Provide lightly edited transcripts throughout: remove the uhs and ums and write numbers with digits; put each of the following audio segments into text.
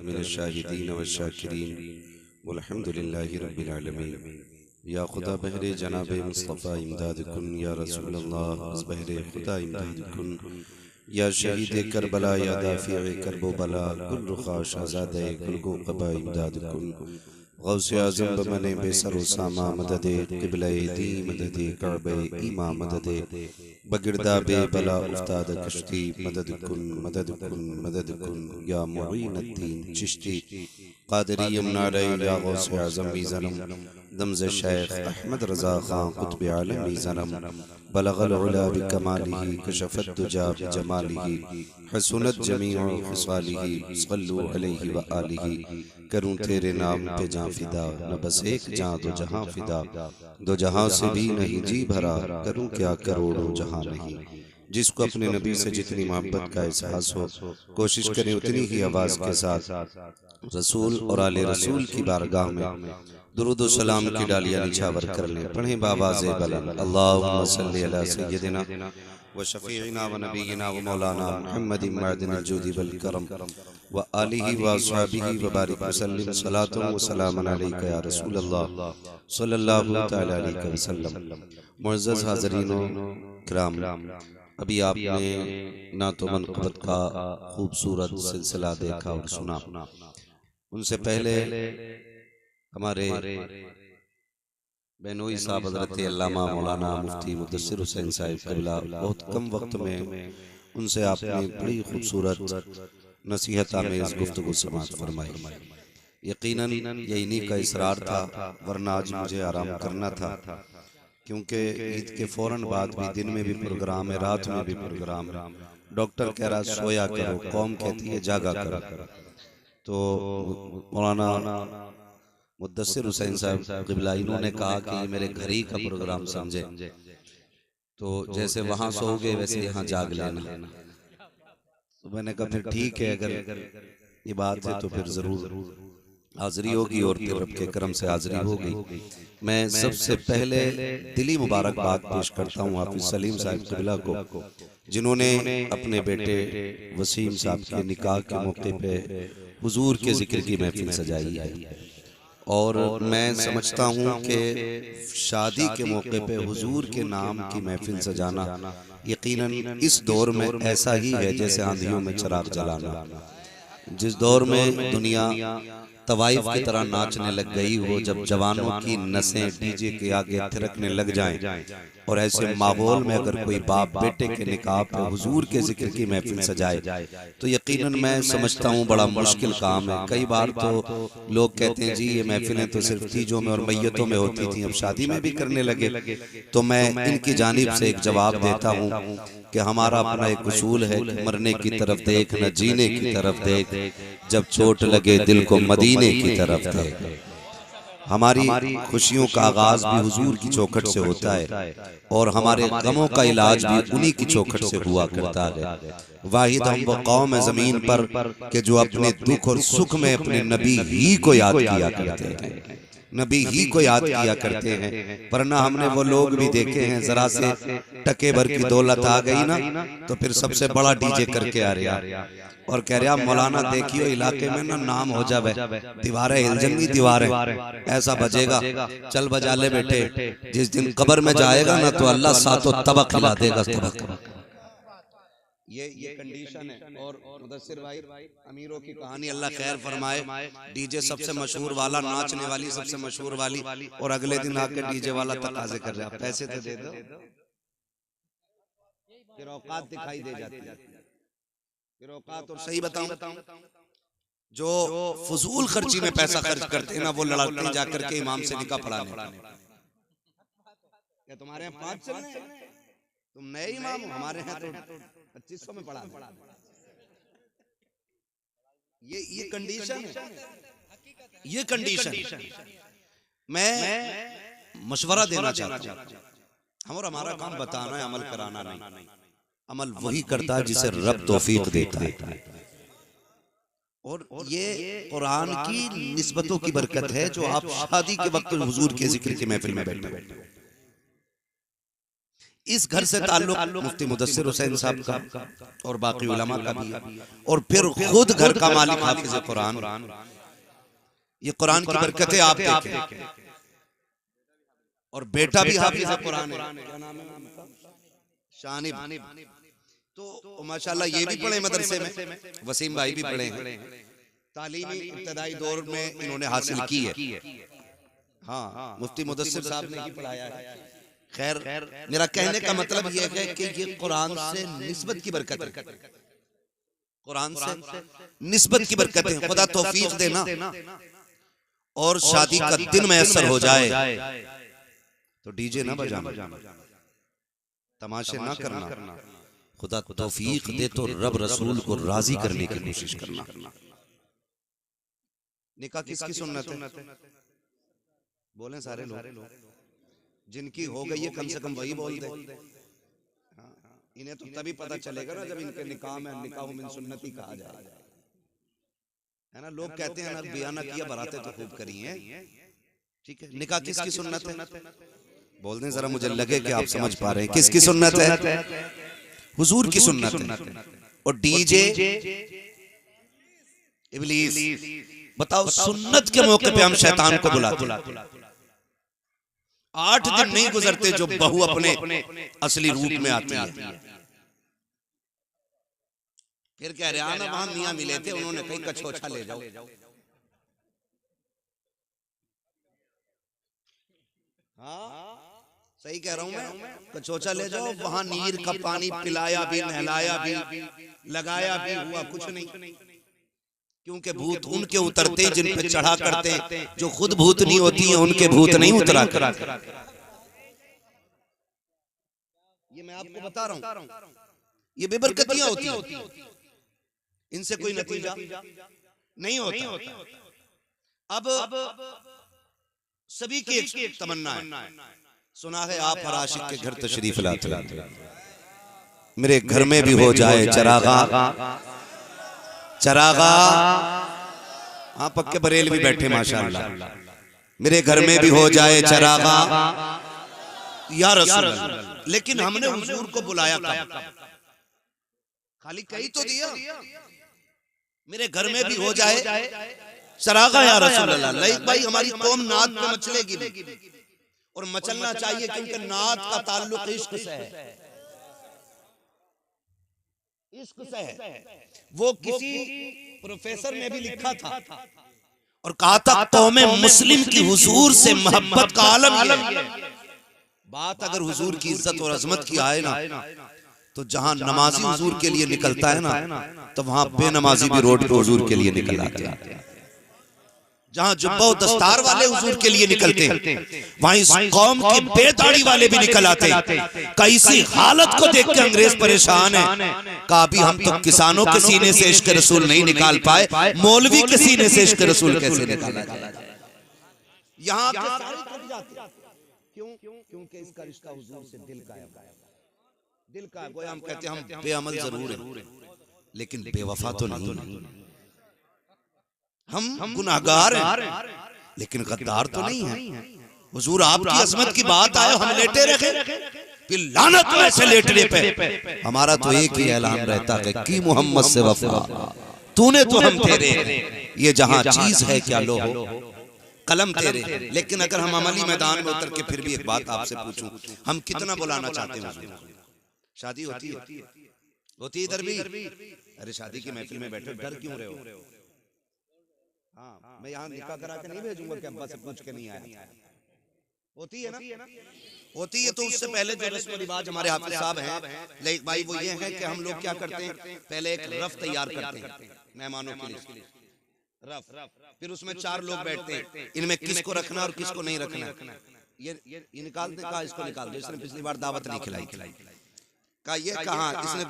मिनश्शाहिदीन वश्शाकिरीन वल्हम्दुलिल्लाहि रब्बिल आलमीन। या खुदा बहरे जनाब मुस्तफ़ा इमदाद कुन, या रसूल अल्लाह बहरे खुदा इमदाद कुन, या शहीद करबला या दाफ़िए करबो बला कुल रुखा शहज़ादे कुल गो क़बा इमदाद कुन। गौसे आज़म बमने बेसर सामा मददे क़िबले दी मददे कअबे ईमा मददे बगिरदा बे बला उस्ताद कश्ती मदद कुन मदद कुन मदद कुन। या मुईन अद्दीन चिश्ती क़ादरी यमनारे या गौसे आज़म मीज़नम दमज़ शेख अहमद रज़ा ख़ां क़ुत्ब आलम मीज़नम बलगल उला बिकमालिही कशफ़त दुजा बिजमालिही हसनत जमीउ ख़िसालिही सल्लु अलैहि व आलिही। करूं तेरे नाम पे जां फिदा, न बस एक जां दो जहां फिदा, दो जहां से भी नहीं जी भरा, करूं क्या करोड़ों जहां नहीं। जिसको अपने नबी से जितनी मोहब्बत का एहसास हो, कोशिश करें उतनी ही आवाज़ के साथ रसूल और आले रसूल की बारगाह में दुरूद सलाम की डालियां निछावर कर लें। पढ़ें बावाज़े बुलंद अल्लाहुम्मा सल्ली अला सय्यदिना व शफ़ीइना व नबीना व मौलाना मुहम्मदिन मअदिनिल जूदि वल करम व आलिहि व अस्हाबिहि व बारिक वसल्लिम सलातुन व सलामुन अलैका या रसूलल्लाह सल्लल्लाहु तआला अलैहि वसल्लम। मुअज़्ज़ज़ हाज़रीनो किराम, अभी आपने नातो मनक़बत का खूबसूरत सिलसिला देखा और सुना। उनसे पहले हमारे बेनोई साहब हज़रत अल्लामा मौलाना मुफ्ती मुदस्सिर हुसैन साहिब क़िबला बहुत कम वक्त में उनसे आपने बड़ी खूबसूरत नसीहत आमेज़ गुफ्तगू समाअत फरमाई। यकीनन ये इन्हीं का इसरार था, वरना आज मुझे आराम करना था, क्योंकि ईद के फौरन बाद भी दिन में भी प्रोग्राम है, रात में भी प्रोग्राम है। डॉक्टर कह रहा सोया करो, कौम कहती है जागा करो। तो मौलाना मुदस्सिर हुसैन साहब क़िबला इन्होंने कहा कि ये मेरे घर ही का प्रोग्राम समझे, तो जैसे वहां सोओगे वैसे यहाँ जाग लेना। तो मैंने कहा फिर ठीक है, अगर ये बात है तो फिर जरूर हाजिरी होगी और फिर रब के करम से हाजिरी होगी। मैं सबसे पहले दिली मुबारकबाद पेश करता हूँ हाफिज सलीम साहब क़िबला को, जिन्होंने अपने बेटे वसीम साहब के निकाह के मौके पे हुजूर के जिक्र की महफिल सजाई है। और मैं समझता हूँ कि शादी के मौके पे हुजूर के नाम की महफिल सजाना यकीनन इस दौर में ऐसा ही है जैसे आंधियों में चिराग जलाना। जिस दौर में दुनिया तवाइफ की तरह नाचने लग गई हो, जब जवानों की नसें डीजे के आगे थिरकने लग जाएं, और ऐसे माहौल में अगर कोई बाप बेटे के निकाह पे हुजूर के जिक्र की महफिल सजाए, तो यकीनन मैं समझता हूँ बड़ा मुश्किल काम है। कई बार तो लोग कहते हैं जी ये महफिलें तो सिर्फ तीजों में और मैयतों में होती थी, अब शादी में भी करने लगे। तो मैं इनकी जानिब से एक जवाब देता हूँ कि हमारा अपना एक उसूल है कि मरने की तरफ देख न जीने की तरफ देख, जब चोट लगे दिल को मदीने की तरफ देख। हमारी खुशियों का आगाज भी हुजूर की चौखट से होता है, और हमारे गमों का इलाज भी उन्हीं की चौखट से हुआ करता है। वाहिद हम वो कौम है जमीन पर कि जो अपने दुख और सुख में अपने नबी ही को याद किया करते हैं, नबी ही को याद किया करते हैं। वरना हमने वो लोग भी देखे हैं, जरा से टके भर की दौलत आ गई ना तो फिर सबसे बड़ा डीजे करके आ रहा और कह रहा मौलाना देखियो इलाके में ना नाम हो जावे, दीवारें हिल जाएंगी, दीवारें ऐसा बजेगा, चल बजा ले बेटे, जिस दिन कब्र में जाएगा ना तो अल्लाह सातों तबक खिला देगा तबक। ये कंडीशन है। और मुदस्सिर भाई अमीरों की कहानी अल्लाह खैर फरमाए, डीजे सबसे मशहूर वाला, नाचने वाली सबसे मशहूर वाली, और अगले दिन आके डीजे वाला तकाजे कर रहा पैसे तो दे दो, फिर औकात दिखाई दे जाती है। फिर औकात, और सही बताऊं जो फजूल खर्ची में पैसा खर्च करते हैं ना, वो लड़ते हैं जाकर के इमाम से निकाह पढ़ाने। क्या तुम्हारे यहाँ 5 चल रहे हैं? तुम नए इमाम हो, हमारे यहाँ तो 2500 में पढ़ा। ये कंडीशन है, ये कंडीशन। मैं मशवरा देना चाहता हूं, हम और हमारा काम बताना है, अमल कराना नहीं। अमल वही करता है जिसे रब तौफीक देता है, और ये कुरान की निस्बतों की बरकत है जो आप शादी के वक्त हुजूर के जिक्र की महफिल में बैठे। इस घर से ताल्लुक मुफ्ती मुदस्सिर हुसैन साहब का और बाकी उलमा का भी है, और फिर खुद घर का मालिक हाफिज कुरान। ये कुरान की बरकतें आप देखें, और बेटा भी हाफिज कुरान है, क्या नाम है उनका? शानिब। तो माशाल्लाह ये भी पढ़े मदरसे में, वसीम भाई भी पढ़े हैं, तालीमी इब्तदाई दौर में इन्होंने हासिल की है। हाँ, मुफ्ती मुदस्सिर साहब ने ही पढ़ाया है। खैर, मेरा कहने का मतलब यह है कि ये कुरान से निस्बत की बरकत है, कुरान से निस्बत की बरकत है। खुदा तौफीक देना और शादी का दिन मैसर हो जाए तो डीजे ना बजाना, तमाशे ना करना। खुदा तौफीक दे तो रब रसूल को राजी करने की कोशिश करना। निकाह किसकी सुन्नत है? बोले सारे लोग, जिनकी हो गई है कम से कम वही बोल दे। इन्हें तो तभी पता चलेगा ना जब इनके निकाह में निकाह मिन सुन्नती कहा जाए, है ना। लोग कहते हैं ना बिया ना किया बराते तो खूब करी हैं, ठीक है। निकाह किसकी सुन्नत है? बोल दें जरा, मुझे लगे कि आप समझ पा रहे हैं। किसकी सुन्नत है? हुजूर की सुन्नत है। और डीजे इब्लीस। बताओ, सुन्नत के मौके पे हम शैतान को बुलाते। 8 दिन नहीं गुजरते जो बहू अपने असली रूप में आती है। फिर कह रहे ना वहां मियां मिले थे, उन्होंने कहीं कछोछा ले जाओ। हाँ सही कह रहा हूं मैं, कछोछा ले जाओ। वहां नीर का पानी पिलाया भी, नहलाया भी, लगाया भी, हुआ कुछ नहीं। क्योंकि भूत उनके उतरते जिन पे चढ़ा करते, जो खुद भूत नहीं होती है उनके भूत नहीं उतरा करते। ये मैं आपको बता रहा हूं, ये बेबरकतियां होती हैं, इनसे कोई नतीजा नहीं होता। अब सभी की एक तमन्ना है, सुना है आप हर आशिक के घर तशरीफ लाते, मेरे घर में भी हो जाए चरागा। चरागा, हाँ पक्के बरेल भी बैठे माशाअल्लाह। मेरे घर में भी हो जाए चरागा या रसूल अल्लाह। लेकिन हमने हुजूर को बुलाया कब? खाली कही तो दिया, मेरे घर में भी हो जाए चरागा या रसूल अल्लाह। लाइक भाई, हमारी कौम नात पे मचलेगी और मचलना चाहिए, क्योंकि नात का ताल्लुक इश्क से है, इश्क से है। वो किसी प्रोफेसर ने भी लिखा था और कहा था कौमे मुस्लिम की हुजूर से मोहब्बत का आलम ये। बात अगर हुजूर की इज्जत और अजमत की आए ना, तो जहां नमाजी हुजूर के लिए निकलता है ना, तो वहां बेनमाजी भी रोड पे हुजूर के लिए निकल आते हैं। जहां जुब्बा और दस्तार वाले हुजूर के लिए निकलते हैं, वहां इस कौम के बेदाढ़ी वाले भी निकल आते हैं। कैसी हालत को देख के अंग्रेज परेशान है। कहा भी हम तो किसानों के सीने से इश्क रसूल नहीं निकाल पाए, मौलवी के सीने से इश्क रसूल कैसे निकाला जाए? यहाँ के सारे थक जाते। क्यों? क्योंकि इसका रिश्ता हुजूर से दिल का है, दिल का। गोया हम कहते हैं हम बेअमल जरूर हैं, लेकिन बेवफा तो नहीं। हम गुनाहगार हैं, लेकिन गद्दार तो नहीं है। हुजूर आपकी अजमत की बात आए, हम लेटे रहे, फिर लानत में से लेटने पे हमारा तो एक ही ऐलान रहता है कि मोहम्मद से वफा, तूने तो हम तेरे, ये जहां चीज है क्या लो कलम तेरे। लेकिन अगर हम अमली मैदान में उतर के फिर भी एक बात आपसे पूछूं, हम कितना बुलाना चाहते हैं? शादी होती इधर भी। अरे शादी की महफिल में बैठे डर क्यों रहे हो? हाँ, मैं यहाँ निकाह करा के नहीं भेजूंगा कि अब्बा से पूछ के नहीं आया। होती है ना, होती है। तो उससे पहले जो रस्म रिवाज हमारे हाफिज साहब हैं, लाइक भाई, वो ये है कि हम लोग क्या करते हैं, पहले एक रफ तैयार करते हैं मेहमानों के लिए, रफ। फिर उसमें 4 लोग बैठते हैं, इनमें किसको रखना और किसको नहीं रखना। ये निकाल दे, कहा इसको निकाल दो, इसने पिछली बार दावत नहीं खिलाई। कहा ये कहा इसने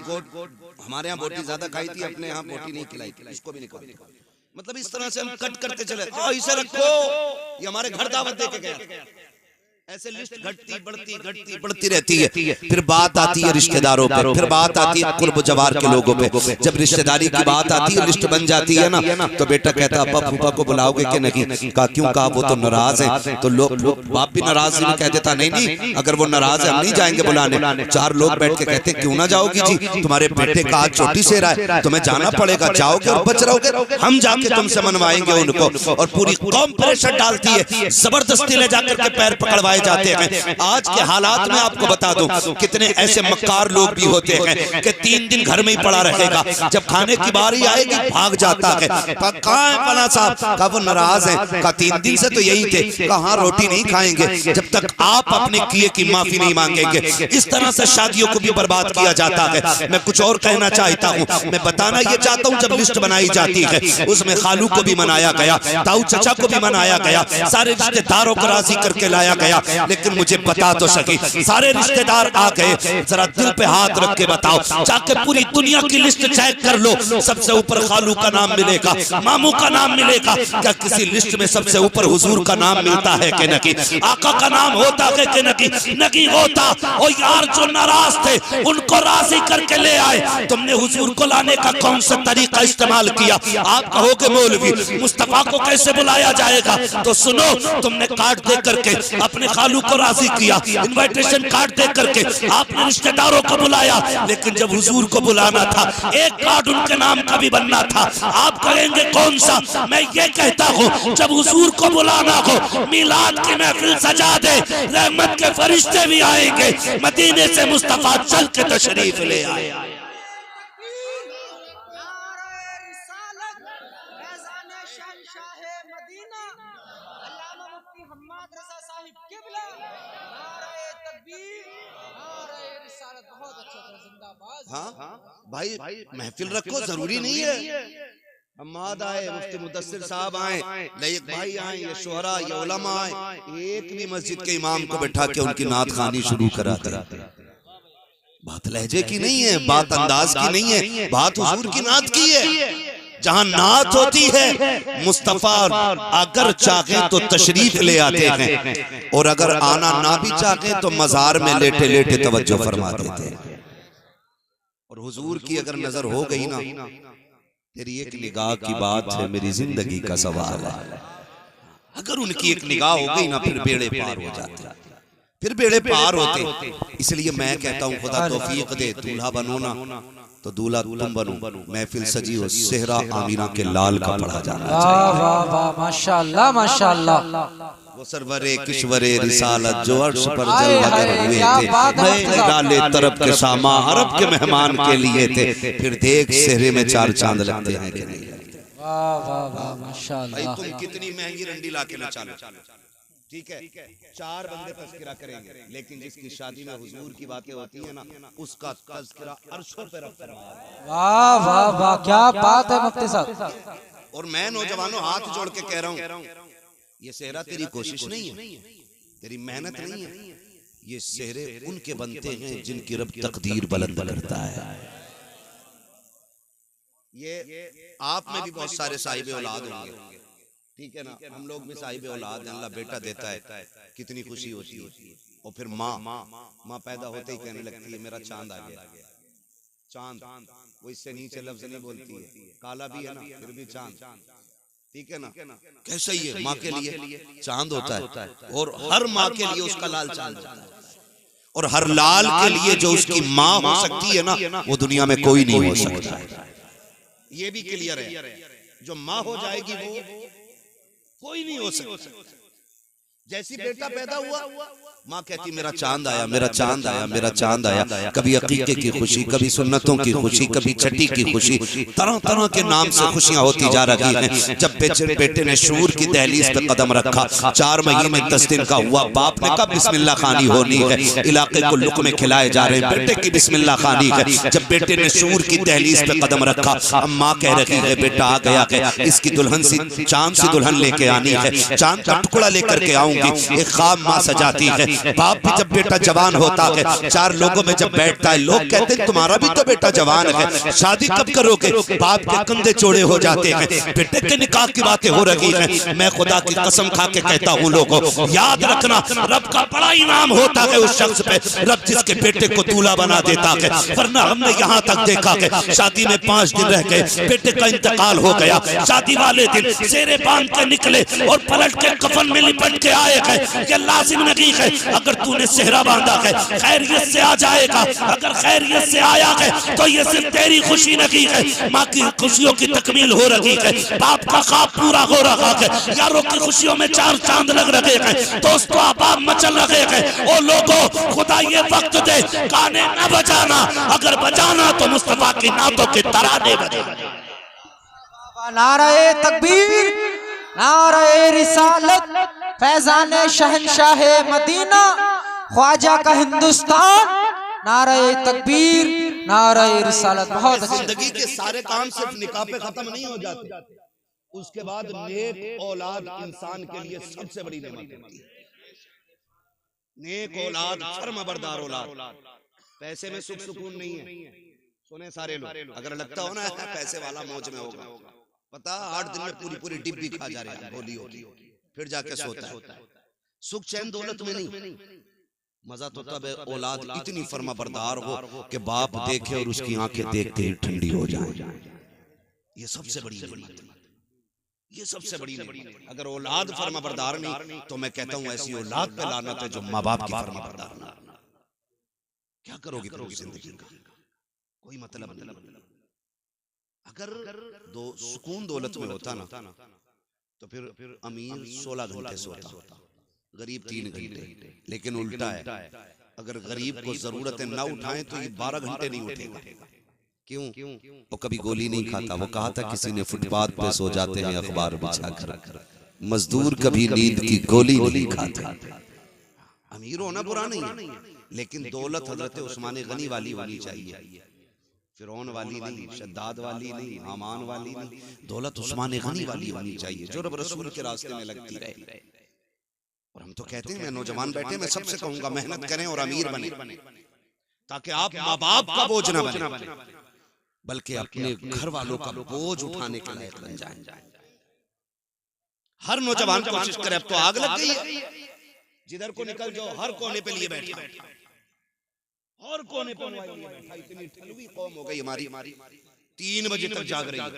हमारे यहाँ बोटी ज्यादा खाई थी, अपने यहाँ बोटी नहीं खिलाई, इसको भी निकाल। मतलब इस तरह से हम कट करते चले, इसे रखो, ये हमारे घर दावत दे के गया, ऐसे लिस्ट घटती बढ़ती रहती है। फिर बात आती है रिश्तेदारों पे, फिर बात आती है कुर्ब जवार के लोगों पे। जब रिश्तेदारी की बात आती है, लिस्ट बन जाती है ना, तो बेटा कहता अब्बा फूफा को बुलाओगे कि नहीं? कहा क्यों? कहा वो तो नाराज है। तो लोग बाप भी नाराज नहीं, कह देता नहीं अगर वो नाराज है हम नहीं जाएंगे बुलाने। चार लोग बैठ के कहते क्यों ना जाओगी जी, तुम्हारे बेटे का आज चोटी से रहा है, तुम्हें जाना पड़ेगा, जाओगे और बच रहोगे, हम जाके तुमसे मनवाएंगे उनको। और पूरी कौम प्रेशर डालती है, जबरदस्ती ले जाकर के पैर पकड़वाए जाते हैं। आज के हालात में आपको बता दूं कितने ऐसे मक्कार लोग भी होते हैं कि 3 दिन घर में ही पड़ा रहेगा, जब खाने की बारी आएगी भाग जाता है। कहाँ है फला साहब? कहा वो नाराज है। कहा 3 दिन से तो यही थे। कहा रोटी नहीं खाएंगे जब तक आप अपने किए की माफी नहीं मांगेंगे। इस तरह से शादियों को भी बर्बाद किया जाता है। मैं कुछ और कहना चाहता हूँ, मैं बताना ये चाहता हूँ, जब लिस्ट बनाई जाती है उसमें खालू को भी मनाया गया, ताऊ चचा को भी मनाया गया, सारे रिश्तेदारों को राजी करके लाया गया। लेकिन मुझे बता तो सकी, सारे रिश्तेदार आ गए, जरा दिल पे हाथ रख के बताओ, जाके पूरी दुनिया की लिस्ट चेक कर लो, सबसे ऊपर खालू का नाम मिलेगा, मामू का नाम मिलेगा। क्या किसी लिस्ट में सबसे ऊपर हुजूर का नाम मिलता है कि नहीं? आका का नाम होता है कि नहीं? नहीं होता। और यार जो नाराज थे उनको राजी करके ले आए। तुमने हुजूर को लाने का कौन सा तरीका इस्तेमाल किया? आप कहोगे मौलवी मुस्तफा को कैसे बुलाया जाएगा? तो सुनो, तुमने कार्ड दे करके अपने खालू को राजी किया, इनविटेशन कार्ड दे करके आपने रिश्तेदारों को बुलाया, लेकिन जब हुजूर को बुलाना था एक कार्ड उनके नाम का भी बनना था। आप कहेंगे कौन सा? मैं ये कहता हूँ जब हुजूर को बुलाना हो मिलाद की महफिल सजा दे, रहमत के फरिश्ते भी आएंगे, मदीने से मुस्तफा चल के तशरीफ ले आए। हाँ भाई महफिल रखो, जरूरी नहीं है हम्माद आए, मुफ्ती मुदस्सिर साहब आए, लयक भाई आए, ये शोहरा, ये उलमा आए, एक भी मस्जिद के इमाम को बैठा के उनकी नात खानी शुरू करा कर। बात लहजे की नहीं है, बात अंदाज की नहीं है, बात हुजूर की नात की है। जहां नात होती है मुस्तफा अगर चाहे तो तशरीफ ले आते हैं, और अगर आना ना भी चाहे तो मजार में लेटे लेटे तवज्जो फरमा देते हैं। और हुजूर की अगर नजर हो गई ना, तेरी एक निगाह की बात है, मेरी जिंदगी का सवाल है। अगर उनकी एक निगाह हो गई ना, फिर बेड़े पार हो जाते, फिर बेड़े पार होते। इसलिए मैं कहता हूँ खुदा तौफीक दे, दूल्हा बनो ना तो दूल्हा तुम बनो, महफिल सजी हो, सेहरा आमीना के लाल का पढ़ा जाना चाहिए। वाह वाह माशाअल्लाह माशाअल्लाह। वो सरवरे किश्वरे रिसालत जो अर्श पर जलवागर हुए थे, डाले तरफ के सामा अरब के मेहमान के लिए थे, फिर देख सेहरे में 4 चांद लगते हैं कि नहीं? वाह वाह वाह माशाअल्लाह। भाई तुम कितनी महंगी रंडी लाके ना चालो, ठीक है 4 बंदे तज़किरा करेंगे, लेकिन जिसकी शादी में हुजूर की बातें होती है ना, उसका तज़किरा अर्शों पे रखता है। वाह वाह वाह क्या बात है मुफ्ती साहब। और मैं नौजवानों हाथ जोड़ के कह रहा हूँ, ये सेहरा तेरी कोशिश नहीं है, तेरी मेहनत नहीं है, ये सेहरे उनके बनते हैं जिनकी रब तकदीर बुलंद करता है। ये आप में भी बहुत सारे साहिब औलाद होंगे, ठीक है ना? हम लोग भी साहिब औलाद हैं, अल्लाह बेटा देता है, कितनी खुशी होती है। और फिर माँ पैदा होते ही कहने लगती है मेरा चांद आ गया। चांद वो इससे नीचे लफ्ज नहीं बोलती है, काला भी है ना फिर भी चांद, ठीक है ना? कैसा ही है, माँ के लिए चांद होता है, और हर माँ के लिए उसका लाल चांद होता है, और हर लाल के लिए जो उसकी माँ हो सकती है ना, वो दुनिया में कोई नहीं हो सकता। ये भी क्लियर है, जो माँ हो जाएगी वो कोई नहीं हो सकता। जैसी बेटा पैदा हुआ माँ कहती मेरा चांद आया, मेरा चांद आया, मेरा चांद आया। कभी अकीके की खुशी, कभी सुन्नतों की खुशी, कभी छठी की खुशी, तरह तरह के नाम से खुशियां होती जा रही हैं। जब बेटे ने शूर की दहलीज पे कदम रखा, 4 महीने 10 दिन का हुआ, बाप ने कहा बिस्मिल्लाह खानी होनी है, इलाके को लुक़मे खिलाए जा रहे हैं, बेटे की बिस्मिल्लाह खानी है। जब बेटे ने शूर की दहलीज पे कदम रखा, अब माँ कह रही है बेटा आ गया है, इसकी दुल्हन सी चांद सी दुल्हन लेके आनी है, चांद का टुकड़ा लेकर के आऊंगा। आऊंगी। एक ख्वाब माँ सजाती है। बाप भी जब बेटा जवान होता है, चार लोगों में जब बैठता है, लोग कहते हैं तुम्हारा भी तो बेटा जवान है, शादी कब करोगे? बाप के कंधे चौड़े हो जाते हैं, बेटे के निकाह की बातें हो रही हैं। मैं खुदा की कसम खा के कहता हूँ लोगों, याद रखना रब का बड़ा इनाम होता है उस शख्स पे, रब जिसके बेटे को दूल्हा बना देता है। वरना हमने यहाँ तक देखा है शादी में 5 दिन रह गए, बेटे का इंतकाल हो गया, शादी वाले दिन सेरे बांध के निकले और पलट के कफन में लिपट के आए हैं। ये लाजिम नहीं है अगर तूने सेहरा बांधा है खैरियत से आ जाएगा, अगर खैरियत से आया है तो ये सिर्फ तेरी खुशी नहीं है, माँ की खुशियों की तकमील हो रही है, बाप का ख्वाब पूरा हो रहा है, यारों की खुशियों में 4 चांद लग रहे हैं, दोस्तों अहबाब मचल रहे हैं। ओ लोगों, खुदा ये वक्त दे गाने न बजाना, अगर बजाना तो मुस्तफा की नातों के तराने बजाना। नारे तकबीर, नारे रिसालत, फैजान शहनशाह मदीना, ख्वाजा का हिंदुस्तान, नारे तकबीर, नारे रिसालत। बहुत अच्छी। जिंदगी के सारे काम सिर्फ निकाह पे खत्म नहीं हो जाते, उसके बाद नेक औलाद इंसान के लिए सबसे बड़ी नेमत होती है। नेक औलाद, फर्माबरदार औलाद। पैसे में सुख सुकून नहीं है, सुने सारे लोग, अगर लगता हो ना पैसे वाला मौज में होगा, पता 8 दिन में पूरी पूरी डिब्बी खा जा रहे हैं, गोली होगी, फिर जाके सोता है। सुख चैन दौलत में नहीं, मजा तो तब है औलाद इतनी फर्मा बरदार हो कि बाप देखे और उसकी आंखें देखते ही ठंडी हो जाए। ये सबसे बड़ी नेमत, ये सबसे बड़ी नेमत। अगर औलाद फर्मा बरदार नहीं तो मैं कहता हूं ऐसी औलाद पे लानत है जो माँ बाप की फर्मा बरदार ना। क्या करोगे पूरी जिंदगी का, कोई मतलब नहीं। अगर दो सुकून दौलत में होता ना तो फिर अमीर 16 घंटे सोता, गरीब 3 घंटे। लेकिन उल्टा है, अगर गरीब को जरूरतें ना उठाएं तो ये 12 घंटे नहीं उठेगा। क्यों? वो कभी गोली नहीं खाता। वो कहा था किसी ने फुटपाथ पे सो जाते हैं अखबार बिछाकर, मजदूर कभी नींद की गोली नहीं खाता। अमीर होना बुरा नहीं है, लेकिन दौलत हजरत उस्मान गनी वाली होनी चाहिए, फिरौन वाली नहीं, शद्दाद वाली नहीं, हामान वाली नहीं। दौलत उस्मान गनी वाली होनी चाहिए जो रब रसूल के रास्ते में लगती रहे। और हम तो कहते हैं, मैं नौजवान बैठे, मैं सबसे कहूंगा मेहनत करें और अमीर बने, ताकि आप माँ बाप का बोझ न बने, बल्कि अपने घर वालों का बोझ उठाने के लायक बन जाएं। हर नौजवान कोशिश करे। अब तो आग लग गई है, जिधर को निकल जाओ हर कोने पे लिए बैठा, और कोने पे बैठा। इतनी ठलवी कौम हो गई हमारी, 3 बजे तक जाग रही है,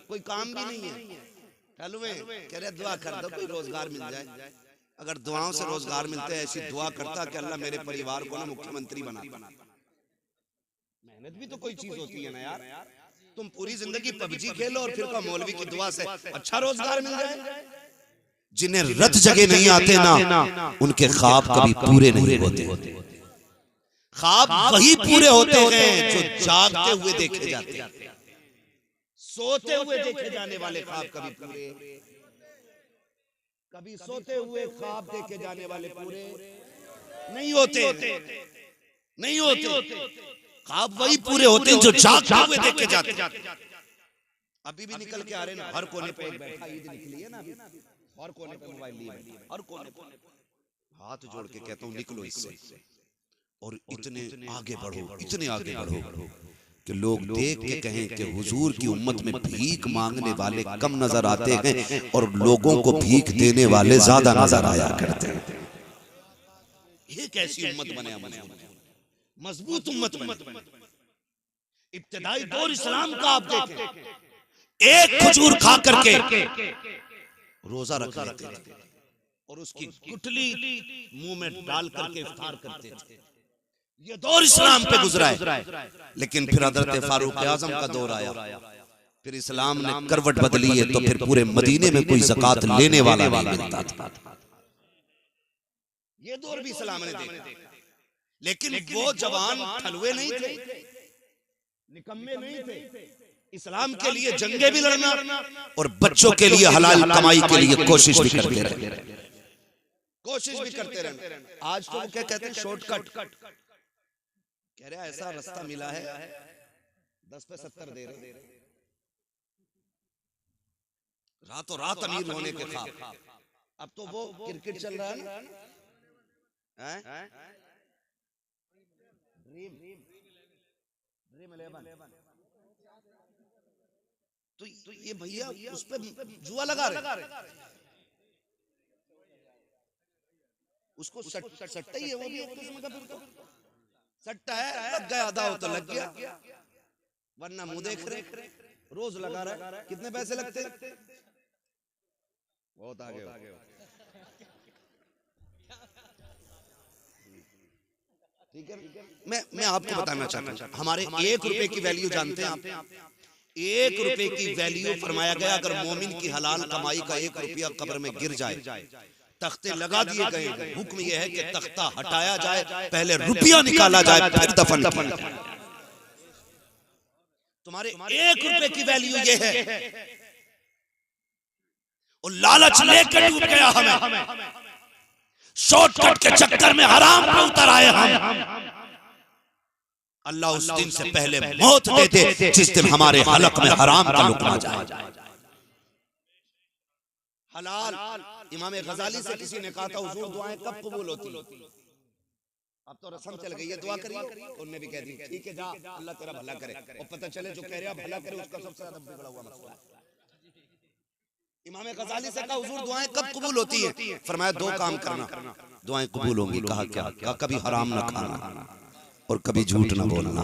कोई काम भी नहीं है। ठलवे कह रहे दुआ कर दो कोई रोजगार मिल जाए। अगर दुआओं से रोजगार मिलते हैं, ऐसी दुआ करता कि अल्लाह मेरे परिवार को ना मुख्यमंत्री बना। मेहनत भी तो कोई चीज होती है ना यार। तुम पूरी जिंदगी पबजी खेलो और फिर का मौलवी की दुआ से अच्छा रोजगार मिल जाए। जिन्हें रत जगह नहीं आते ना, उनके ख्वाब कभी पूरे नहीं होते। ख्वाब वही पूरे होते हैं जो जागते हुए देखे जाते हैं। सोते हुए देखे जाने वाले ख्वाब कभी पूरे, कभी सोते हुए ख्वाब देखे जाने वाले पूरे नहीं होते, नहीं होते। ख्वाब वही पूरे होते हैं जो जागते हुए देखे जाते हैं। अभी भी निकल के आ रहे ना, हर कोने पे बैठा, ईद निकली है ना अभी, हर कोने पे मोबाइल लिए, हर कोने पे। हाथ जोड़ के कहता हूँ निकलो इससे और इतने आगे बढ़ो, इतने आगे बढ़ो कि लोग देख के कहें कि हुजूर की उम्मत में भीख मांगने वाले कम नजर आते हैं और लोगों को भीख देने वाले ज्यादा नजर आया करते हैं। ये कैसी उम्मत बने, मजबूत उम्मत बने। इब्तिदाई दौर इस्लाम का आप देखें, एक खजूर खा करके रोजा रख लेते थे और उसकी गुठली मुंह में डाल करके इफ्तार करते थे। ये दौर इस्लाम पे गुजरा है। लेकिन फिर हजरत फारूक आजम का दौर आया, फिर इस्लाम ने करवट बदली है, तो फिर पूरे मदीने में कोई ज़कात लेने वाला नहीं मिलता था। ये दौर भी इस्लाम ने देखा, लेकिन वो जवान ठलुए नहीं थे, निकम्मे नहीं थे। इस्लाम के लिए जंगे भी लड़ना और बच्चों के लिए हलाल कमाई के लिए कोशिश भी करते रहे, कोशिश भी करते रहे। आज तो क्या कहते हैं, शॉर्टकट। कह रहा ऐसा रास्ता मिला है 10 पे 70 दे रहे, रातों रात अमीर होने के ख्वाब। अब तो वो क्रिकेट चल रहा है ना, ड्रीम 11। तो ये भैया उस पे जुआ लगा रहे, उसको सट्टा ही है, वो भी एक किस्म का फिर तो सट्टा है, लग गया आधा हो तो लग गया, वरना मुंह देख रहे, रोज लगा रहा है। कितने पैसे लगते? बहुत आगे हो। ठीक है, मैं आपको बताना चाहता हूँ, हमारे 1 रुपए की वैल्यू जानते हैं आप? 1 रुपए की वैल्यू फरमाया गया, अगर मोमिन की हलाल कमाई का 1 रुपया कब्र में गिर जाए, तख्ते लगा दिए गए, हुक्म यह है कि तख्ता हटाया जाए, पहले रुपया निकाला जाए, फिर दफन। तुम्हारे 1 रुपए की वैल्यू ये है, और लालच लेकर डूब गया हमें, शॉर्टकट के चक्कर में हराम पे उतर आए हम। अल्लाह उस दिन से पहले मौत दे दे जिस दिन हमारे हलक में हराम का लुकमा जाए। हलाल, इमाम गजाली से किसी ने कहा था हुजूर दुआएं कब कबूल होती? अब तो रस्म चल गई है, दुआ करिए। उन्होंने भी कह दी ठीक है जा, अल्लाह तेरा भला करे, और पता चले जो कह रहा भला करे उसका सबसे ज्यादा बिगड़ा हुआ मसला है। इमाम गजाली से कहा हुजूर दुआएं कब कबूल होती है? फरमाया 2 काम करना, दुआएं कबूल होंगी। कहा क्या? कहा कभी हराम ना खाना और कभी झूठ ना बोलना।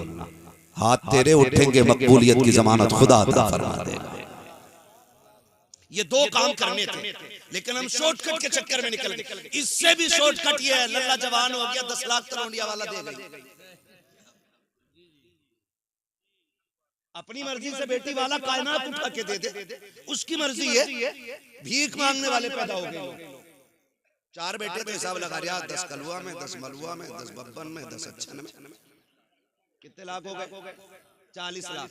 हाथ तेरे उठेंगे, मकबूलियत की जमानत खुदा अता फरमा देगा। ये 2 काम करने थे, लेकिन हम शॉर्टकट के चक्कर में निकल गए। इससे भी शॉर्टकट ये है, लल्ला जवान हो गया, 10 लाख तलवंडिया वाला दे गई। अपनी मर्जी से बेटी वाला कायनात उठा के दे दे, उसकी मर्जी है। भीख मांगने वाले पैदा हो गए। 4 बेटे तो हिसाब लगा रहा, 10 कलुआ में, 10 मलुआ में, 10 बब्बन में, 10 अच्छन में, कितने लाख हो गए? 40 लाख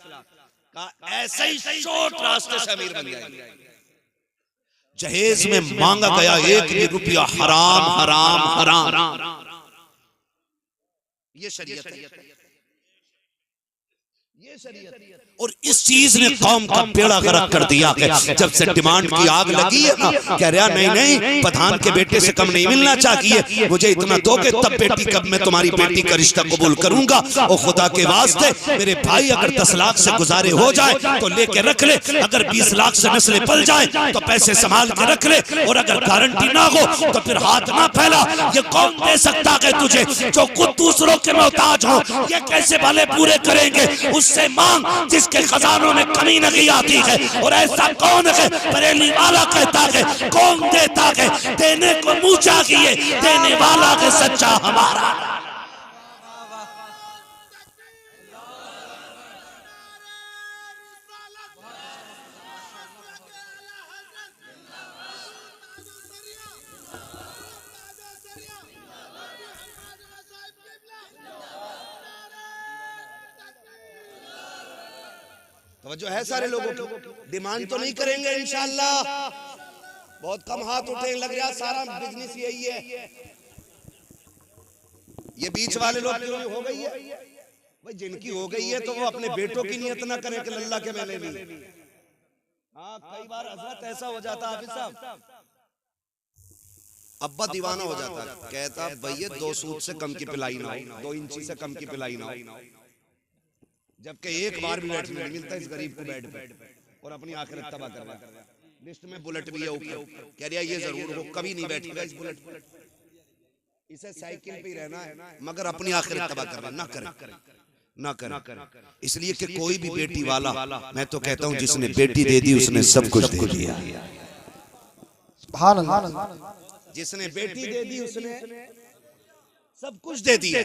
का। ऐसे ही शॉर्ट रास्ते से अमीर बन जाएंगे। जहेज में मांगा गया 1 भी रुपया हराम हराम हराम। ये शरीयत है, ये शरीयत। और इस चीज ने कौम का बेड़ा गर्क कर दिया कि जब से डिमांड की आग लगी है ना, कह रहा नहीं प्रधान के बेटे से कम नहीं मिलना चाहिए, मुझे इतना दोगे तब बेटी कब मैं तुम्हारी बेटी का रिश्ता कबूल करूंगा। और खुदा के वास्ते मेरे भाई अगर 10 लाख से गुजारे हो जाए तो लेके रख ले, अगर 20 लाख से नस्लें पल जाए तो पैसे संभाल के रख ले, और अगर गारंटी ना हो तो फिर हाथ ना फैला। ये कौन दे सकता है तुझे जो खुद दूसरों के मोहताज हो? ये कैसे भले पूरे करेंगे? उससे मांग जिसके खजानों में कमी नहीं आती है। और ऐसा कौन है? बरेली वाला कहता है कौन देता है? देने को मुंह चाहिए, देने वाला है सच्चा हमारा। जो है सारे लोगों की डिमांड तो नहीं करेंगे इंशाअल्लाह। बहुत कम हाथ उठे, लग रहा सारा बिजनेस यही है। ये बीच वाले लोग हो गई है भाई, जिनकी हो गई है तो वो अपने बेटों की नियत ना करें कि अल्लाह के मेले में। हाँ, कई बार हजरत ऐसा हो जाता हाफिज साहब, अब्बा दीवाना हो जाता, कहता भैया 2 सूद से कम की पिलाई ना हो, 2 इंची से कम की पिलाई ना हो। जबकि एक बार भी बैठ नहीं मिलता इस गरीब को बेड पे, और अपनी आखिरत तबाह कर रहा है। लिस्ट में बुलेट भी है ऊपर, कह रहा ये जरूर हो, कभी नहीं बैठेगा इस बुलेट पर, इसे साइकिल पे ही रहना है, मगर अपनी आखिरत तबाह कर रहा है। ना करे, ना करे, इसलिए कि कोई भी बेटी वाला, मैं तो कहता हूँ जिसने बेटी दे दी उसने सब कुछ दे दिया। जिसने बेटी दे दी उसने सब कुछ दे दिया।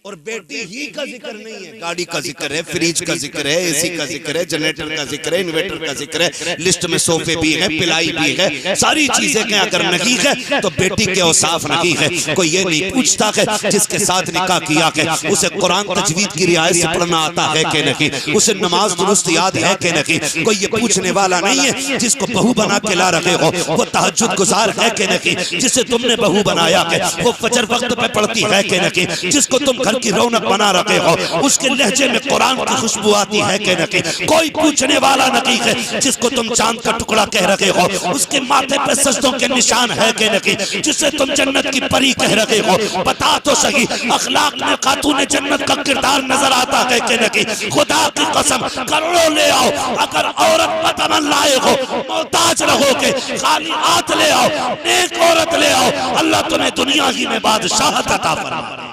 और बेटी ही का जिक्र नहीं है, गाड़ी का जिक्र है, फ्रिज का जिक्र है, एसी का जिक्र है, जनरेटर का जिक्र है, इन्वर्टर का जिक्र है, लिस्ट में सोफे भी है, पिलाई भी है, सारी चीजें क्या अगर नहीं है तो बेटी के औसाफ नहीं है। कोई ये नहीं पूछता है जिसके साथ निकाह किया है उसे कुरान तजवीद की रियायत से पढ़ना आता है कि नहीं, उसे नमाज दुरुस्त याद है कि नहीं। कोई ये पूछने वाला नहीं है जिसको बहू बना के ला रहे हो वो तहज्जुद गुजार है कि नहीं, जिसे तुमने बहू बनाया है वो फजर वक्त पे पढ़ती है कि नहीं, जिसको तुम घर की रौनक बना रखे हो, उसके लहजे में कुरान की खुशबू आती है कि नहीं? कोई पूछने वाला नहीं है जिसको तुम चांद का टुकड़ा कह रहे हो, उसके माथे पे सजदों के निशान है कि नहीं? जिसे तुम जन्नत की परी कह रहे हो, बता तो सही अखलाक में खातून जन्नत का किरदार नजर आता है कि नहीं? खुदा की कसम करोड़ों ले आओ, अगर औरत बतमन लाए हो, मोहताज रहोगे, खाली हाथ ले आओ, नेक औरत ले आओ, अल्लाह तुम्हें दुनिया ही में बादशाहत अता फरमाए।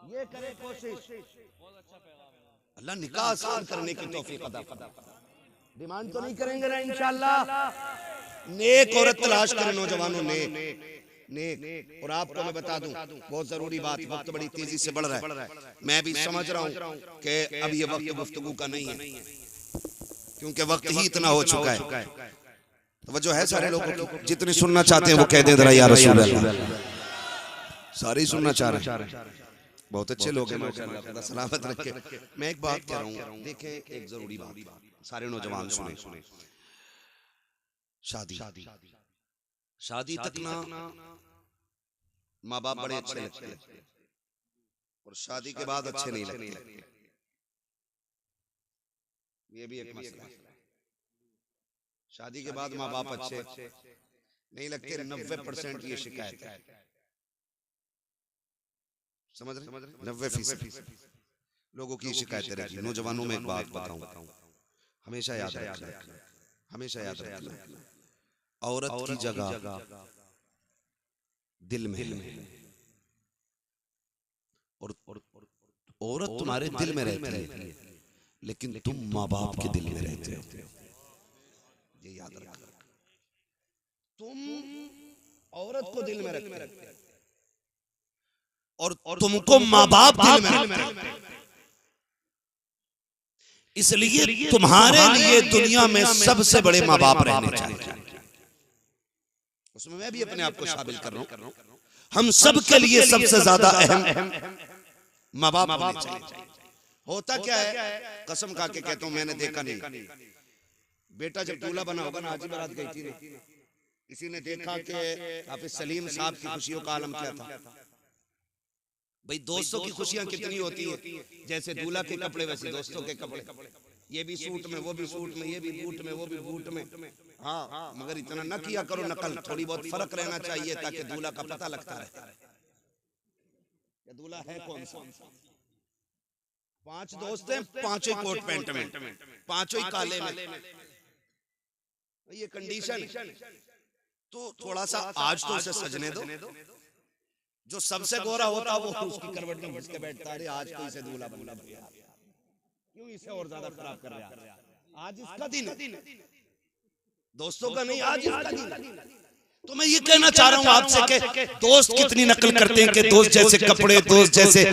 ये करे कोशिश, अल्लाह निकाह आसान करने की तौफीक अता फरमाए। डिमांड तो नहीं करेंगे ना इंशाअल्लाह। नेक औरत तलाश करें नौजवानों, नेक। और आपको मैं बता दूं बहुत जरूरी बात, वक्त बड़ी तेजी से बढ़ रहा है, मैं भी समझ रहा हूं कि अब ये वक्त गुफ्तगू का नहीं है, क्योंकि वक्त ही इतना हो चुका है। वजह है सारे लोगों की, जितने सुनना चाहते हैं वो कह दे जरा या रसूल अल्लाह। सारे ही सुनना चाह रहे हैं, बहुत अच्छे लोग हैं माशाअल्लाह, खुदा सलामत रखे। मैं एक बात कह रहा हूँ, देखें एक जरूरी बात, सारे नौजवान सुने। शादी तक ना माँ बाप बड़े अच्छे लगते हैं, और शादी के बाद अच्छे नहीं लगते, ये भी एक मसला है। शादी के बाद माँ बाप अच्छे नहीं लगते, 90% ये शिकायत है, समझ रहे? 90% लोगों की शिकायत रहेगी। नौजवानों में एक बात बताऊं, हमेशा याद रखना, औरत की जगह दिल में है, और औरत तुम्हारे दिल में रहती है, लेकिन तुम माँ बाप के दिल में रहते हो, ये याद रखना। तुम औरत को दिल में रखते और तुमको माँ बाप दिल में रखते, इसलिए तुम्हारे लिए दुनिया में सबसे बड़े माँ बाप रहने चाहिए। उसमें मैं भी अपने आप को शामिल कर रहा हूं, हम सब के लिए सबसे ज्यादा अहम माँ बाप होने चाहिए। होता क्या है, कसम खा के कहता हूं, मैंने देखा नहीं, बेटा जब दूल्हा बना होगा ना, हाजी बारात गई थी ना, किसी ने देखा कि हाफिज सलीम साहब की खुशियों का आलम क्या था। भाई दोस्तों की खुशियां कितनी होती है, जैसे दूल्हा के कपड़े वैसे दोस्तों के कपड़े, ये भी सूट में, वो भी सूट में, ये भी बूट में, वो भी बूट में। हाँ, मगर इतना न किया करो नकल, थोड़ी बहुत फर्क रहना चाहिए ताकि दूल्हा का पता लगता रहे कि दूल्हा है कौन सा। 5 दोस्त हैं, 5 कोट पैंट में, 5 ही काले में, ये कंडीशन। तो थोड़ा सा आज तो उसे सजने दो, जो सबसे गोरा होता वो उसकी करवट में घुस के बैठता है, आज तो इसे दूल्हा बना दिया, क्यों इसे और ज्यादा खराब कर रहा है। आज इसका दिन, दोस्तों का नहीं, आज इसका दिन। तो मैं ये कहना चाह रहा हूँ आपसे कि दोस्त कितनी नकल करते हैं कि दोस्त जैसे कपड़े, दोस्त जैसे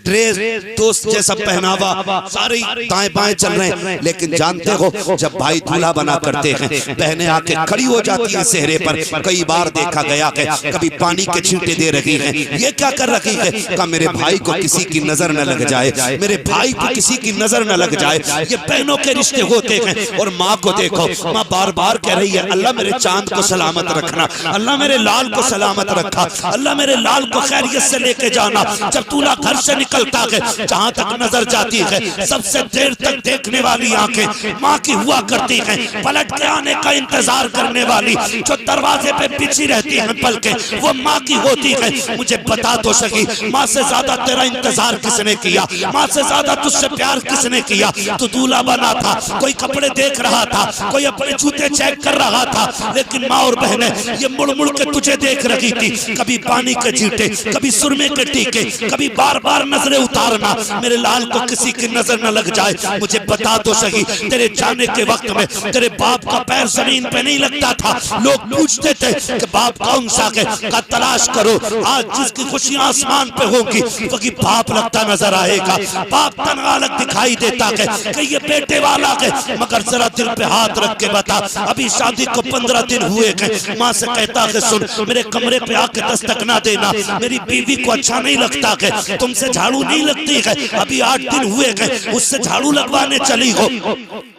ड्रेस, दोस्त जैसा पहनावा, सारे दाएं बाएं चल रहे हैं। लेकिन जानते हो जब भाई दूल्हा बना करते हैं, बहनें आके खड़ी हो जाती हैं सेहरे पर। कई बार देखा गया कि कभी पानी के छींटे दे रही हैं, ये क्या कर रही है, कहा मेरे भाई को किसी की नजर न लग जाए, मेरे भाई को किसी की नजर न लग जाए। ये बहनों के रिश्ते होते हैं। और माँ को देखो, माँ बार बार कह रही है अल्लाह मेरे चांद को सलामत रखना, अल्लाह मेरे लाल को सलामत रखा, अल्लाह मेरे लाल को खैरियत से लेके जाना। जब दूल्हा घर से निकलता है, जहां तक नजर जाती है, सबसे देर तक देखने वाली आंखें माँ की हुआ करती हैं। पलट के आने का इंतजार करने वाली जो दरवाजे पे बिछी रहती है पलके, वो माँ की होती है। मुझे बता तो सही, माँ से ज्यादा तेरा इंतजार किसने किया, माँ से ज्यादा तुझसे प्यार किसने किया। तू दूल्हा बना था, कोई कपड़े देख रहा था, कोई अपने जूते चेक कर रहा था, लेकिन माँ और बहनें ये मुड़ मुड़ के तुझे देख रही थी। कभी पानी के छींटे, कभी सुरमे के टीके, कभी बार बार नजरें उतारना, मेरे लाल को किसी की नजर न लग जाए। मुझे बता तो सही, तेरे जाने के वक्त में तेरे बाप का पैर जमीन पे नहीं लगता था। लोग पूछते थे कि बाप कौन सा का तलाश करो। आज जिसकी खुशियां आसमान पे होगी वही बाप लगता नजर आएगा। बाप तनहा अलग दिखाई देता है कि ये बेटे वाला है, मगर जरा दिल पे हाथ रख के बता, अभी शादी को 15 दिन हुए गए। माँ से कहता है सुन, मेरे कमरे पे आके दस्तक ना देना, मेरी बीवी को अच्छा नहीं लगता है, तुमसे झाड़ू नहीं लगती है, अभी 8 दिन हुए गए, उससे झाड़ू लगवाने चली हो।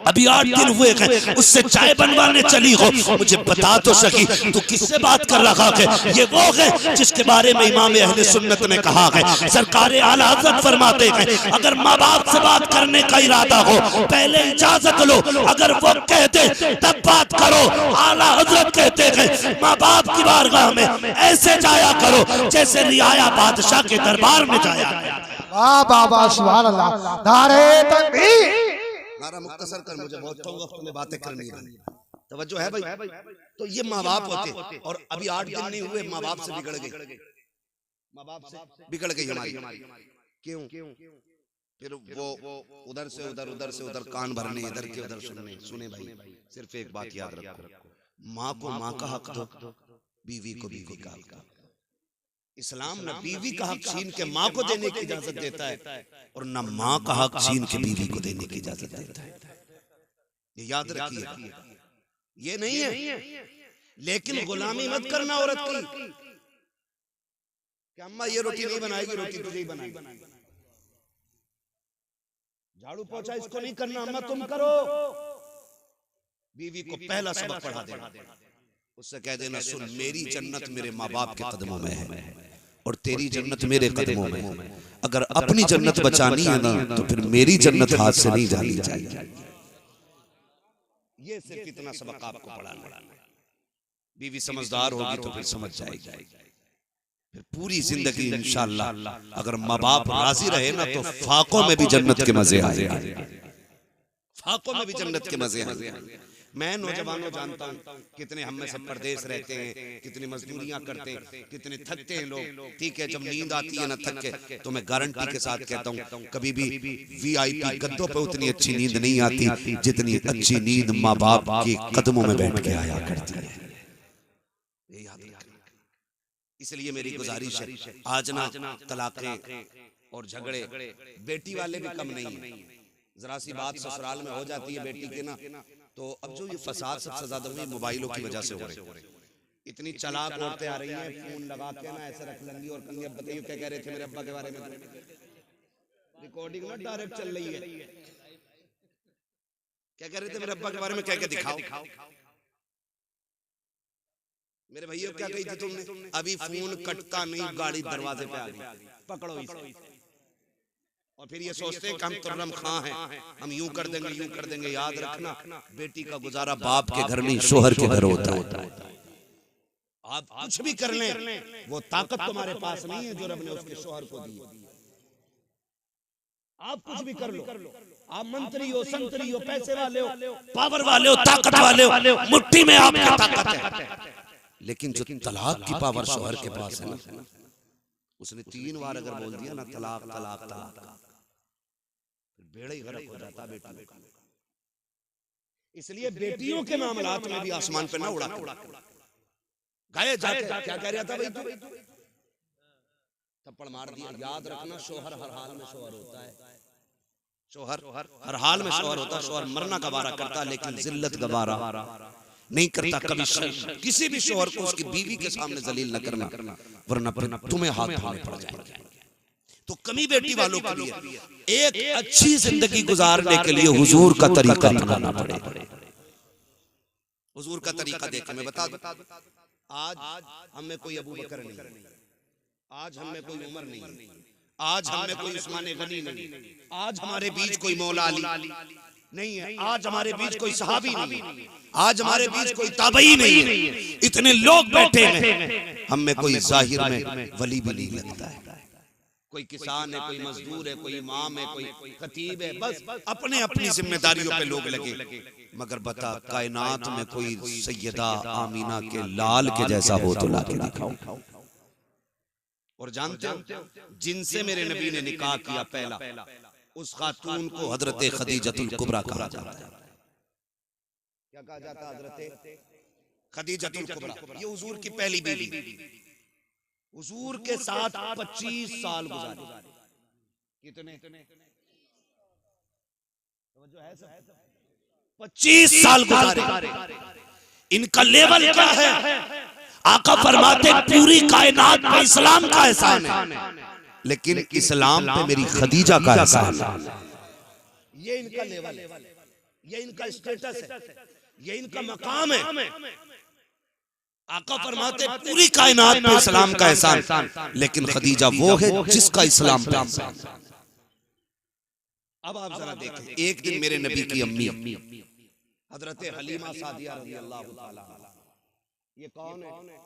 अभी 8 दिन हुए हैं, उससे चाय बनवाने चली हो, मुझे बता तो सकी तू किससे बात कर रहा है? ये वो है जिसके बारे में इमाम अहले सुन्नत ने कहा है। सरकार आला हज़रत फरमाते हैं अगर माँ बाप से बात करने का इरादा हो पहले इजाजत लो, अगर वो कहते तब बात करो। आला हज़रत कहते हैं माँ बाप की बारगाह में ऐसे जाया करो जैसे रियाया बादशाह के दरबार में जाया। वाह बाबा सुभान अल्लाह, नारे तकबीर। नारा मुख्तसर कर, मुझे बहुत कम वक्त में बातें करनी है, तवज्जो है भाई। तो ये माँ बाप होते और अभी 8 दिन नहीं हुए माँ बाप से बिगड़ गए, माँ बाप से बिगड़ गई हमारी। क्यों? फिर वो उधर से उधर, उधर से उधर कान भरने, इधर के उधर सुनने। सुने भाई, सिर्फ एक बात याद रखो, माँ को माँ का हक दो, बीवी को बीवी का हक दो। इस्लाम न बीवी का हक छीन के माँ को देने की इजाजत देता है और न माँ का हक छीन के बीवी को देने की इजाजत देता है। ये याद रखिए, ये नहीं है। लेकिन गुलामी मत करना औरत की कि अम्मा ये रोटी नहीं बनाएगी, रोटी तुझे ही बनाएगी। झाड़ू पोछा इसको नहीं करना, अम्मा तुम करो। बीवी को पहला सबक पढ़ा देना, उससे कह देना सुन मेरी जन्नत मेरे माँ बाप के कदमों में है और तेरी जन्नत मेरे कदमों में है। अगर अपनी जन्नत बचानी है ना तो फिर मेरी जन्नत हाथ से नहीं जानी चाहिए। ये सिर्फ इतना सबक आपको पढ़ाना है। बीवी समझदार होगी तो फिर समझ जाएगी। फिर पूरी जिंदगी इंशाअल्लाह अगर माँ बाप राजी रहे ना तो फाकों में भी जन्नत के मजे आएंगे, फाकों में भी जन्नत के मजे आएंगे। मैं नौजवानों जानता हूँ कितने हम में से परदेश रहते हैं, कितनी मजदूरियां करते हैं, कितने थकते हैं लोग। ठीक है, जब नींद आती है ना थक के, तो मैं गारंटी के साथ कहता हूँ कभी भी VIP गद्दों पे उतनी अच्छी नींद नहीं आती जितनी अच्छी नींद माँ बाप के कदमों में बैठ के आया करती है। ये याद रखना। इसलिए मेरी गुजारिश है आज ना तलाक़ें और झगड़े बेटी वाले भी कम नहीं है। जरा सी बात ससुराल में हो जाती है बेटी के ना, तो अब जो ये फसाद सबसे ज्यादा हुई मोबाइलों की वजह से हो रही है। इतनी चालाक औरतें आ रही हैं, फोन लगा के ना ऐसे रख लेंगी और कहेंगी अब बताइए क्या कह रहे थे मेरे अब्बा के बारे में। रिकॉर्डिंग ना डायरेक्ट चल रही है, क्या कह रहे थे मेरे अब्बा के बारे में, कह के दिखाओ। मेरे भैया क्या कही थी तुमने? अभी फोन कटता नहीं, गाड़ी दरवाजे पे आ गई, पकड़ो इसे। और फिर ये सोचते हैं कि हम तुर्रम खां हैं, हम यूं कर देंगे यूं कर देंगे। याद रखना बेटी का गुजारा बाप के घर नहीं शोहर के घर होता है। आप कुछ भी कर लें, वो ताकत तुम्हारे पास नहीं है जो रब ने उसके शोहर को दी। आप कुछ भी कर लो, आप मंत्री हो, संतरी हो, पैसे वाले हो, पावर वाले हो, ताकत वाले हो, मुट्ठी में आपकी ताकत है। लेकिन जो तलाक की पावर शोहर के पास है ना, उसने 3 बार अगर बोल दिया ना तलाक तलाक तलाक, बेड़ा ही गर्क हो जाता बेटी का। इसलिए बेटियों के मामलात में भी आसमान पे ना उड़ा गए जाके। क्या कह रहा था भाई तू? थप्पड़ मार दिया। याद रखना शोहर हर हाल में शोहर होता है, शोहर हर हाल में शोहर होता है। शोहर मरना गवारा करता है लेकिन जिल्लत गवारा नहीं करता। कभी किसी भी शोहर को उसकी बीवी के सामने जलील न करना, वरना तुम्हें हाथ धोने पड़ जाएंगे। तो कमी बेटी वालों के लिए एक अच्छी जिंदगी गुजारने के लिए हुजूर का तरीका अपनाना पड़ेगा। हुजूर का तरीका देख मैं बता दूं, आज हम में कोई अबू बकर नहीं, आज हम में कोई उमर नहीं, आज हम में कोई उस्मान गनी नहीं, आज हमारे बीच कोई मौला अली नहीं है, आज हमारे बीच कोई सहाबी नहीं, आज हमारे बीच कोई ताबई नहीं है। इतने लोग बैठे हैं, हम में कोई जाहिर में वली भी नहीं लगता है। कोई किसान है, कोई मजदूर है, कोई इमाम है, कोई खतीब है, बस अपने अपनी जिम्मेदारियों पे लोग लगे। मगर बता कायनात में कोई सैयदा आमीना के लाल के जैसा हो तो ला के दिखाओ। और जानते हो जिनसे मेरे नबी ने निकाह किया पहला, उस खातून को हजरत खदीजतुल कुबरा कहा जाता है। क्या कहा जाता है? हजरत खदीजतुल कुबरा। ये हुजूर की पहली बीवी। हुजूर के साथ 25 साल गुजारे। कितने? 25 साल गुजारे। इनका लेवल क्या है? आका फरमाते पूरी कायनात पे इस्लाम का एहसान है, लेकिन इस्लाम पे मेरी खदीजा का एहसान है। ये इनका लेवल है, ये इनका स्टेटस है, ये इनका मकाम है। आका फरमाते पूरी कायनात पे इस्लाम का एहसान, लेकिन खदीजा वो है जिसका इस्लाम पे एहसान। अब आप जरा देखें, एक दिन मेरे नबी की अम्मी हजरत हलीमा सादिया रज़ी अल्लाह ताला अन्हा, ये कौन है?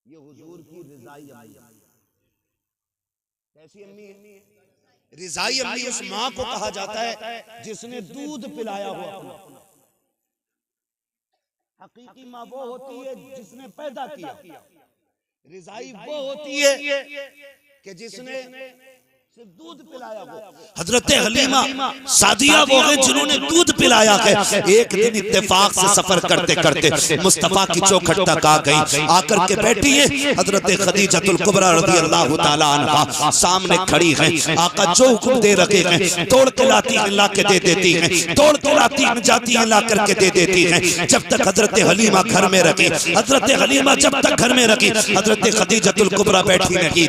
ये हुजूर की रिज़ाई अम्मी। कैसी अम्मी है? रिज़ाई अम्मी उस माँ को कहा जाता है जिसने दूध पिलाया हुआ। हकीकी माँ वो होती है जिसने पैदा किया, रिज़ाई वो होती है कि जिसने सिर्फ दूध पिलाया हो। हजरत हलीमा सादिया वो है जिन्होंने दूध पिलाया है। एक दिन इत्तेफाक से सफर करते करते मुस्तफा की चौखट तक आ गई, आकर के बैठी है हजरत खदीजतुल कुबरा रज़ी अल्लाह ताला अन्हा सामने खड़ी है। आका जो हुक्म दे रखे हैं तोड़ के लाती हैं ला के दे देती हैं, तोड़ के लाती हैं जाती हैं ला करके दे देती हैं। जब तक हजरत हलीमा घर में रखी, हजरत हलीमा जब तक घर में रखी, हजरत खदीजतुल कुबरा बैठी नहीं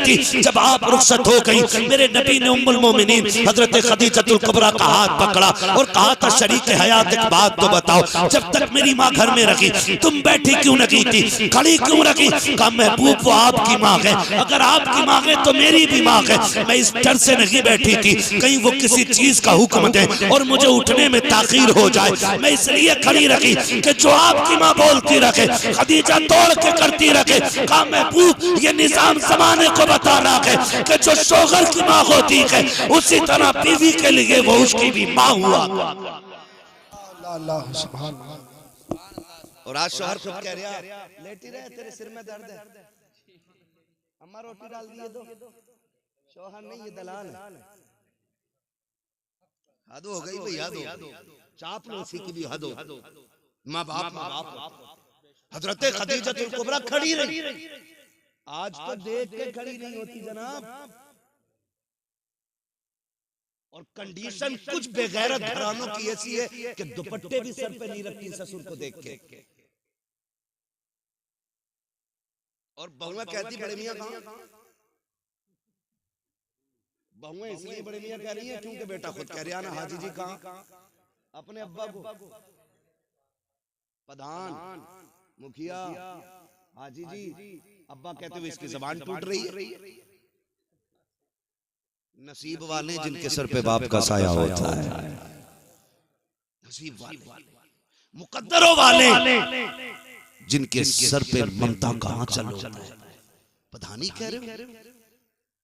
थी। जब आप हो गई, मेरे नबी ने उम्मुल मोमिनीन हजरत खदीजतुल कुबरा का हाथ पकड़ा और कहा था शरीक हयात एक बात तो बताओ, जब तक मेरी माँ घर में रखी तुम बैठी क्यों नहीं थी, खड़ी क्यों रखी? कहा महबूब वो आपकी माँ है, अगर आपकी माँ है तो मेरी भी माँ है। मैं इस डर से नहीं बैठी थी कहीं वो किसी चीज का हुक्म दे और मुझे उठने में ताखीर हो जाए, मैं इसलिए खड़ी रखी कि जो आपकी माँ बोलती रखे खदीजा तोड़ के करती रखे। कहा महबूब ये निजाम जमाने को बता रहा है कि जो शोहर की माँ होती है उसी तरह बीवी के लिए वो उसकी भी माँ हुआ। अल्लाह सुभान अल्लाह। और आज शोहर खुद कह रहा लेटी रहे तेरे सिर में दर्द है, अम्मा रोटी डाल दिए दो। शोहर नहीं ये दलाल है। हद हो गई भाई, हद हो, चापलूसी की भी हद हो। माँ बाप हजरत खदीजतुल कुबरा खड़ी रही, आज तो देख के खड़ी नहीं होती जनाब। और कंडीशन कुछ बेगैरत घरानों की ऐसी है कि दुपट्टे भी सर पे नहीं रखती ससुर को देख के। और बहुएं कहती बड़े मियां कहां? बहुएं इसलिए बड़े मियां कह रही है क्योंकि बेटा खुद कह रहा ना हाजी जी कहां? अपने अब्बा को प्रधान मुखिया हाजी जी अब्बा कहते हुए इसकी जबान टूट रही है। नसीब वाले जिनके सर पे बाप का साया होता है, नसीब वाले मुकद्दरों वाले जिनके सर पे ममता का आंचल होता है। प्रधानी कह रहे हो,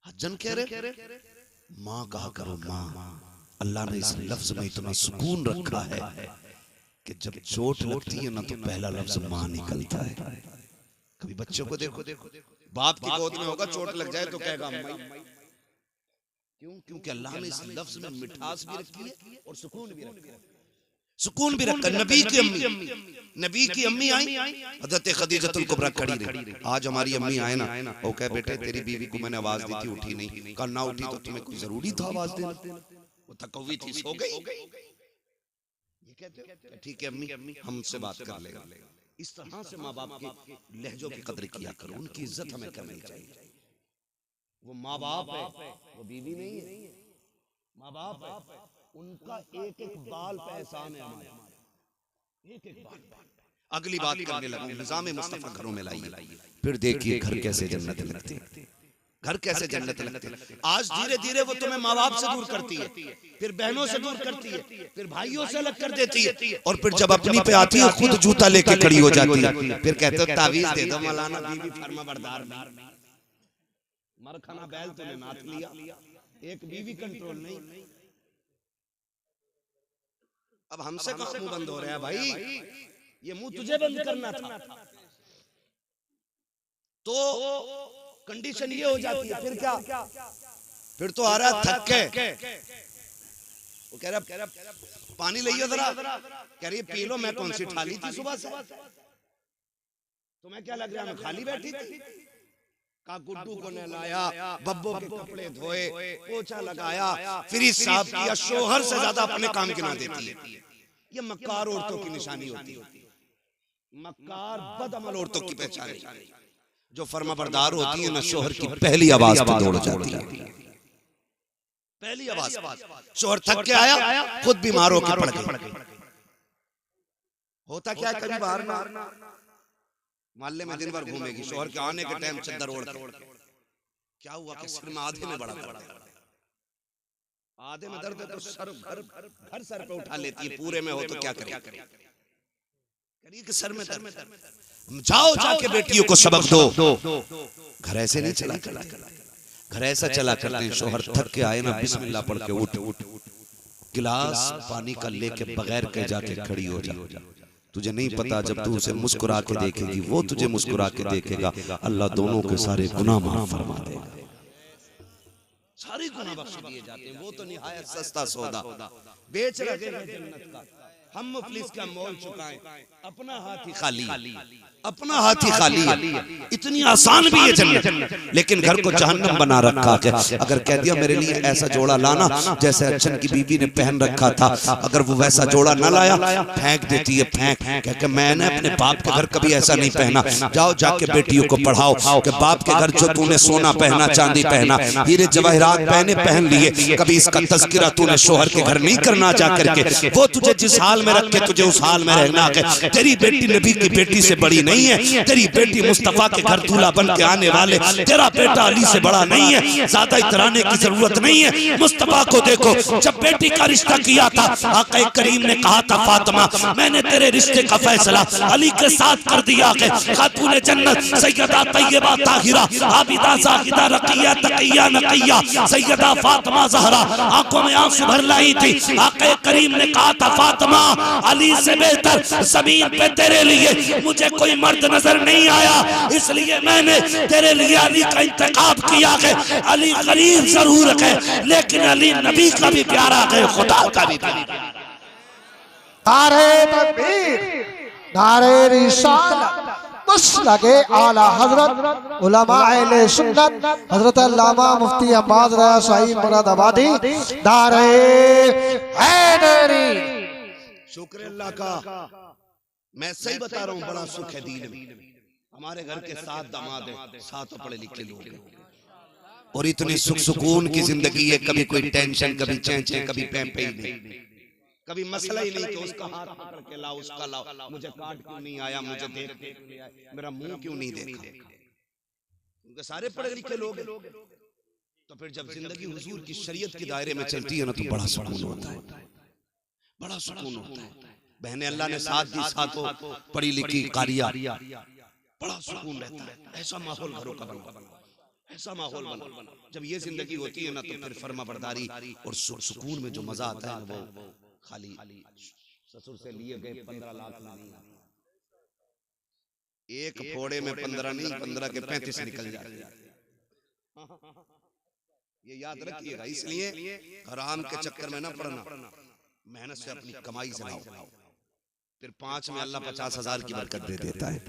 हज्जन कह रहे, माँ कहा करो माँ। अल्लाह ने इस लफ्ज में इतना सुकून रखा है कि जब चोट लगती है ना तो पहला लफ्ज माँ निकलता है। कभी बच्चों को देखो, बाप की गोद में होगा चोट लग जाए तो कहेगा अम्मा। क्यों? क्योंकि अल्लाह ने इस लफ्ज में मिठास भी रखी है और सुकून भी रखा है। सुकून भी रखा। नबी की अम्मी आई, हजरत खदीजतुल कुबरा खड़ी रही। आज हमारी अम्मी आए ना, वो कहे बेटे तेरी बीवी को मैंने आवाज दी थी उठी नहीं। कहा ना उठी तो तुम्हें कोई जरूरी था आवाज देना? वो थकवी थी सो गई। ये कहते हो ठीक है अम्मी हमसे बात कर लेगा। इस तरह से माँ बाप के लहजों की कदर किया करो, उनकी इज्जत हमें करनी चाहिए। वो माँ बाप है, वो बीवी नहीं है। माँ बाप है, उनका एक एक बाल पे एहसान है हमारे, एक एक बाल। अगली बात करने लगा निजाम मुस्तफा घरों में लाइए, फिर देखिए घर कैसे जन्नत लगती है, घर कैसे जन्नत लगती है। आज धीरे धीरे वो तुम्हें माँ बाप से दूर करती है, फिर बहनों से दूर करती है, फिर भाइयों से अलग कर देती है, और फिर जब अपनी पे आती है खुद जूता लेके खड़ी हो जाती है। फिर कहते हो तावीज दे दो मौलाना, बीवी फरमा बरदार मरखाना बैल तूने नाथ लिया, एक बीवी कंट्रोल नहीं। अब हमसे कहाँ मुंह बंद हो रहा है भाई? ये मुंह तुझे बंद करना था। तो कंडीशन ये हो जाती है, फिर क्या? फिर तो आ रहा थक के, वो कह रहा पानी लाइए जरा, कह रही पी लो। मैं कौन सी ठाली थी सुबह से? तुम्हें क्या लग रहा है मैं खाली बैठी थी? का गुड्डू को नहलाया, बब्बो के कपड़े धोए, पोछा लगाया, फिर साहब किया। शोहर से ज्यादा अपने काम गिना देती है। ये मक्कार औरतों की निशानी होती है। मक्कार बदअमल औरतों की पहचान है। जो फर्माबरदार होती है ना, शोहर की पहली आवाज पे दौड़ जाती है, पहली आवाज। शोहर थक के आया, खुद बीमार होकर पड़ गए। होता क्या है, कभी बाहर ना मोहल्ले में दिन भर घूमेगी, शोहर के आने के टाइम चद्दर ओढ़ के, क्या हुआ कि सिर में आधे में बड़ा दर्द है, आधे में दर्द है तो सर घर सर पे उठा लेती है, पूरे में हो तो क्या करेगी कि सर में दर्द। जाओ जाके बेटियों को सबक दो। घर ऐसे नहीं चला, घर ऐसा चला करते हैं, शोहर थक के आए ना, बिस्मिल्लाह पढ़ के उठ, गिलास पानी का लेके बगैर के जाके खड़ी हो जा। तुझे नहीं पता, जब तू उसे मुस्कुरा के देखेगी, वो तुझे मुस्कुरा के देखेगा, अल्लाह दोनों के सारे गुनाह माफ फरमा देगा, सारे गुनाह बख्श दिए जाते हैं। वो तो निहायत सस्ता सौदा बेच रहे हैं जन्नत का। हम मुफलिस का मोल चुकाएं, अपना हाथ ही खाली, अपना हाथ ही खाली है। इतनी आसान भी है जन्नत, लेकिन घर को जहन्नम बना रखा है। अगर कह दिया मेरे लिए ऐसा जोड़ा लाना जैसे अच्छन की बीबी ने पहन रखा था, अगर वो वैसा जोड़ा न लाया, फेंक देती है, फेंक कह के मैंने अपने बाप के घर कभी ऐसा नहीं पहना। जाओ जाके बेटियों को पढ़ाओ कि बाप के घर जो तूने सोना पहना, चांदी पहना, हीरे जवाहरात पहन लिए, कभी इसका तज़किरा तूने शोहर के घर नहीं करना जा करके। वो तुझे जिस हाल में रखे तुझे उस हाल में रहना है। तेरी बेटी नबी की बेटी से बड़ी नहीं है, तेरी बेटी मुस्तफा के घर दूल्हा बन के आने वाले, तेरा बेटा अली से बड़ा नहीं है, ज्यादा इतराने की जरूरत नहीं है। मुस्तफा को देखो, जब बेटी का रिश्ता किया था, आका करीम ने कहा था, फातिमा मैंने तेरे रिश्ते का फैसला अली के साथ कर दिया है। खातून जन्नत सैयदा तैयबा ताहिरा आबिदा ज़ाहिदा रक़िया तक़िया नक़िया सैयदा फातिमा ज़हरा आंखों में आंसू भर लाई थी। आका करीम ने कहा था, फातिमा अली से बेहतर ज़मीन पे तेरे लिए मुझे कोई मर्द नजर नहीं आया, इसलिए मैंने तेरे लिए अली का इंतखाब किया है। अली गरीब जरूर है, लेकिन अली नबी का भी प्यारा है, खुदा का भी प्यारा। नारे तकबीर, नारे रिसालत, बस लगे आला हजरत उलमा अहले सुन्नत हजरत अल्लामा मुफ्ती अब्बास रज़ा साहिब मुरादाबादी, नारे हैदरी। शुक्र अल्लाह का, मैं सही बता रहा हूँ, बड़ा सुख है दीन में। हमारे घर के 7 दामाद हैं, 7 पढ़े लिखे लोग हैं, और इतनी सुख सुकून की जिंदगी है। कभी कोई टेंशन, कभी चेंचे, कभी पैंपे नहीं, कभी मसला ही नहीं कि उसका हाथ पकड़ के लाओ, उसका लाओ, मुझे कार्ड क्यों नहीं आया, मुझे देख मेरा मुंह क्यों नहीं देखा। उनके सारे पढ़े लिखे लोग हैं। तो फिर जब जिंदगी हुजूर की शरीयत के दायरे में चलती है ना, तो बड़ा सुकून होता है, बड़ा सुकून होता है। बहने अल्लाह ने साथ दी, साथों पढ़ी लिखी कारिया, बड़ा सुकून रहता है। ऐसा माहौल घरों का बना, ऐसा माहौल बना। जब ये जिंदगी होती है ना, तो फिर फर्मा बरदारी और सुकून में जो मजा आता है, वो खाली ससुर से लिए गए 15 लाख नहीं, एक फोड़े में 15 नहीं, 15 के 35 निकल जाते हैं। ये याद रखिएगा। इसलिए हराम के चक्कर में ना पड़ना, मेहनत से अपनी कमाई से लाओ, फिर 5 में अल्लाह 50,000 की बरकत दे देता है।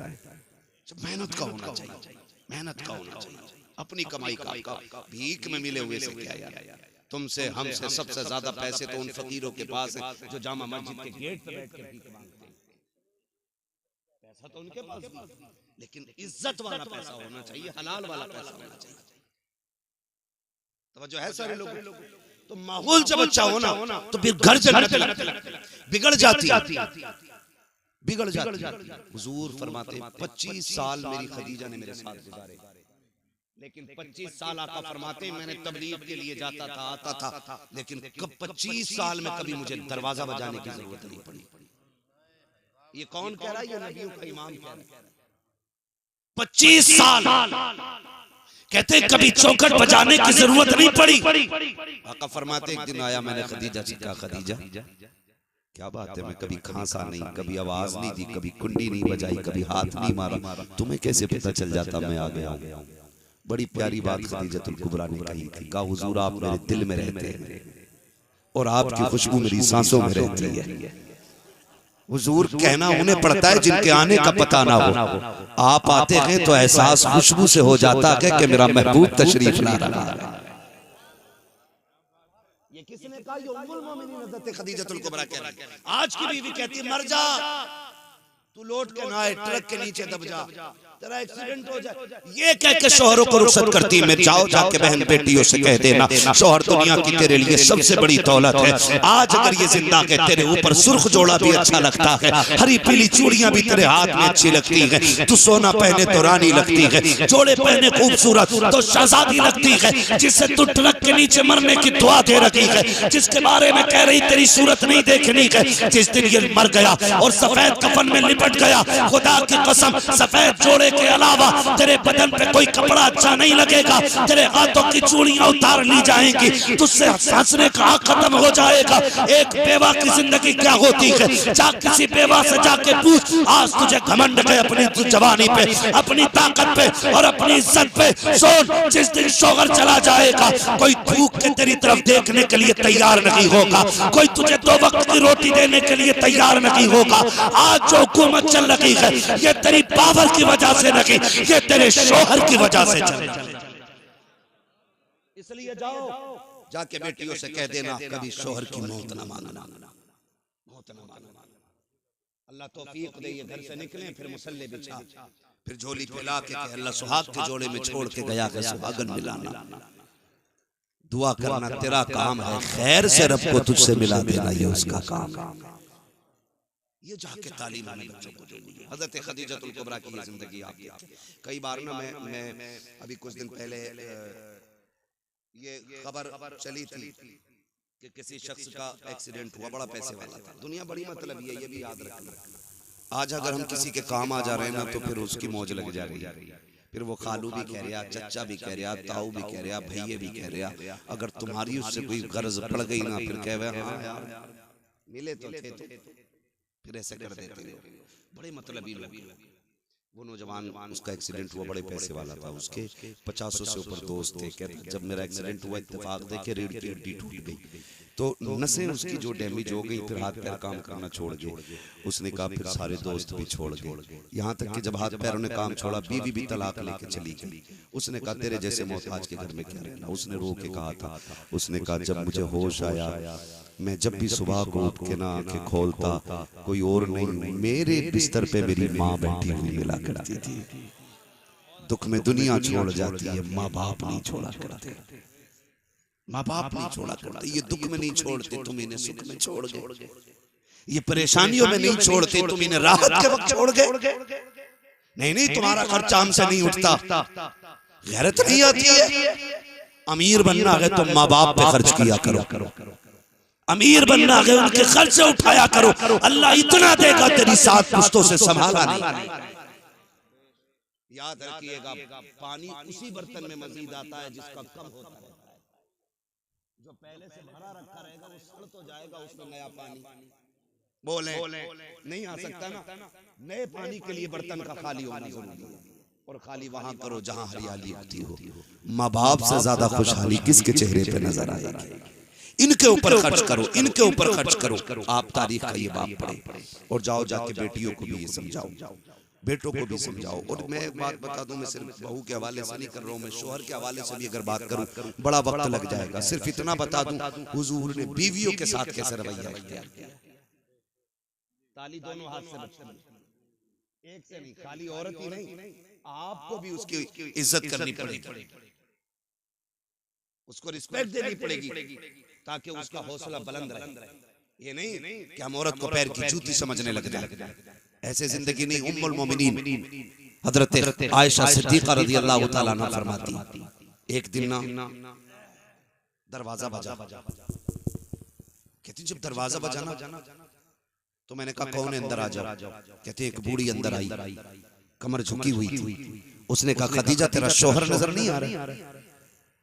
मेहनत का होना चाहिए, मेहनत का होना चाहिए, अपनी कमाई का। भीख में मिले हुए से क्या यार, तुमसे हमसे सबसे ज्यादा पैसे तो उन फकीरों के पास है जो जामा मस्जिद के गेट पे बैठ के भीख मांगते हैं। पैसा तो उनके पास भी, लेकिन इज्जत वाला पैसा होना चाहिए, हलाल वाला पैसा होना चाहिए। तवज्जो है सारे लोग। तो माहौल जब अच्छा होना, तो फिर घर बिगड़ जाती, बिगड़ जाती। हुजूर फरमाते 25 साल मेरी खदीजा ने मेरे साथ गुजारे, लेकिन 25 साल आका फरमाते मैंने तबलीग के लिए जाता था, आता था, लेकिन कब 25 साल में कभी मुझे दरवाजा बजाने की जरूरत नहीं पड़ी। ये कौन कह रहा है? ये नबियों का इमाम कह रहा है। 25 साल कहते कभी चौखट बजाने की जरूरत नहीं पड़ी। आका फरमाते एक दिन आया, मैंने खदीजा से कहा, खदीजा क्या बात है, मैं कभी खांसा नहीं, कभी आवाज नहीं दी, कभी कुंडी नहीं बजाई, कभी हाथ नहीं मारा, तुम्हें कैसे पता चल जाता मैं आ गया? बड़ी प्यारी बात खदीजतुल कुबरा ने कही थी, कहा हुजूर आप मेरे दिल में रहते हैं और आपकी खुशबू मेरी सांसों में रहती है। हुजूर कहना उन्हें पड़ता है जिनके आने का पता ना हो। आप आते हैं तो एहसास खुशबू से हो जाता है कि मेरा महबूब तशरीफ ला रहा है। ये किसने कहा? ये उम्मुल मोमिनीन हज़रत खदीजतुल कुबरा कह रही है। आज की बीवी कहती है मर जा, तू लौट के ना आए, ट्रक के नीचे दब जा। तेरा एक्सीडेंट हो जाए, ये कह के शोहरों को रुखसत करती है। जाओ जाके बहन बेटियों से कह देना, शोहर दुनिया की तेरे लिए सबसे बड़ी दौलत है। आज अगर ये जिंदा है, तेरे ऊपर सुर्ख जोड़ा भी अच्छा लगता है, हरी पीली चूड़ियां भी तेरे हाथ में अच्छी लगती है, तू सोना पहने तो रानी लगती है, जोड़े पहने खूबसूरत तो शहजादी लगती है, जिससे तू ट्रक के नीचे मरने की दुआ दे रखी है, जिसके बारे में कह रही तेरी सूरत नहीं देखनी है, जिस दिन ये मर गया और सफेद कफन में लिपट गया, खुदा की कसम सफेद जोड़े के अलावा तेरे बदन पे कोई कपड़ा अच्छा नहीं लगेगा, तेरे हाथों की चूड़ियां उतार ली जाएंगी, तुझसे हंसने का हक खत्म हो जाएगा। एक बेवा की जिंदगी क्या होती है, जा किसी बेवा से जाके पूछ, आज तुझे घमंड है अपनी जवानी पे, अपनी ताकत पे और अपनी इज्जत पे। सुन, जिस दिन शोहर चला जाएगा, कोई थूक के तेरी तरफ देखने के लिए तैयार नहीं होगा, कोई तुझे 2 वक्त की रोटी देने के लिए तैयार नहीं होगा। आज जो हुकूमत चल रही है, ये तेरी पावर की वजह से नहीं, ये तेरे शोहर की वजह से चल रही है। इसलिए जाओ जाके बेटियों से कह देना, कभी शोहर की मौत ना मांगना, मौत ना मांगना। अल्लाह तौफीक दे, ये घर से निकले फिर मुसल्ले बिछा, फिर झोली फैला के अल्लाह सुहाग के जोड़े में छोड़ के गया है, सुहागन मिलाना। दुआ करना तेरा काम है, खैर से रब को तुझसे मिला देना ये उसका काम है। ये जाके तालीम हमें बच्चों को देनी है। हज़रत खदीजतुल कुबरा की जिंदगी आप देखिए। कई बार ना मैं अभी कुछ दिन पहले ये खबर चली थी कि किसी शख्स का एक्सीडेंट हुआ, बड़ा पैसे वाला था, दुनिया बड़ी मतलब ये भी याद रखना। आज अगर हम किसी के काम आ जा रहे हैं ना, तो फिर उसकी मौज लग जा रही है, फिर वो खालू भी कह रहा, चचा भी कह रहा, ताऊ भी कह रहा, भैये भी कह रहा। अगर तुम्हारी उससे कोई गर्ज पड़ गई ना, फिर कह रहे हाँ यार मिले तो थे, तो फिर ऐसे कर देते हो। बड़े मतलब लोग। वो नौजवान, उसका एक्सीडेंट हुआ, बड़े पैसे वाला था, उसके 50 से ऊपर दोस्त थे। कहते जब मेरा एक्सीडेंट हुआ, इत्तेफाक देखे रीढ़ की हड्डी टूट गई, तो नसें उसकी जो डैमेज हो गई, फिर हाथ पैर काम करना छोड़ गए। उसने कहा फिर सारे दोस्त भी छोड़ गए, यहाँ तक कि जब हाथ पैरों ने काम छोड़ा, बीवी भी तलाक लेके चली गई। उसने कहा तेरे जैसे मोहताज के घर में क्या रहना। उसने रो के कहा था, उसने कहा जब मुझे होश आया, मैं जब भी सुबह को उठ के ना आंखें खोलता, कोई और नहीं, मेरे बिस्तर पे मेरी माँ बैठी हुई मिला करती थी। दुख में दुनिया छोड़ जाती है, माँ बाप नहीं छोड़ा करते, माँ बाप नहीं छोड़ा करते। ये दुख में नहीं छोड़ते, तुम इन्हें सुख में छोड़ गए। ये परेशानियों में नहीं छोड़ते, तुम इन्हें राहत के वक्त छोड़ गए। नहीं, तुम्हारा खर्चा हमसे नहीं उठता, गैरत नहीं आती है। अमीर बनना है तो माँ बाप पे खर्च किया करो, अमीर बनना है उनके खर्चे उठाया करो। अल्लाह इतना देगा, तेरी 7 पुश्तों से संभाला नहीं। याद रखिएगा, पानी उसी बर्तन में मजीद आता है जिसका कम होता है। जो पहले से भरा रखा रहेगा वो सड़ तो जाएगा, उसमें नया पानी बोले नहीं आ सकता ना। नए पानी के लिए बर्तन का खाली होना जरूरी है, और खाली वहां करो जहां हरियाली होती हो। माँ बाप से ज्यादा खुशहाली किसके चेहरे पे नजर आएगी? इनके ऊपर खर्च करो, इनके ऊपर खर्च करो। आप तारीख का ये बाप पढ़े और जाओ जाके बेटियों को भी ये समझाओ, बेटों को भी समझाओ। और मैं एक बात बता दूं, मैं सिर्फ बहू के हवाले से नहीं कर रहा हूं, मैं शोहर के हवाले से भी अगर बात करूं बड़ा वक्त लग जाएगा। सिर्फ इतना बता दूं, हुजूर ने बीवियों के साथ कैसे रवैया इख्तियार किया। ताली दोनों हाथ से बचती है, एक से नहीं, खाली औरत ही नहीं, आपको भी उसकी इज्जत करनी पड़ेगी, उसको रिस्पेक्ट देनी पड़ेगी, ताकि उसका हौसला बुलंद रहे। ये नहीं कि हम औरत को पैर की जूती समझने लग जाए, ऐसे जिंदगी नहीं। उम्मुल मोमिनीन हजरत आयशा सिद्दीका रज़ी अल्लाह तआला अन्हा फरमाती, एक दिन ना दरवाजा बजा। कहती जब दरवाजा बजा ना, तो मैंने कहा कौन है, अंदर आ जाओ। कहते एक बूढ़ी अंदर आई, कमर झुकी हुई थी। उसने कहा खदीजा तेरा शौहर नजर नहीं आ रहा?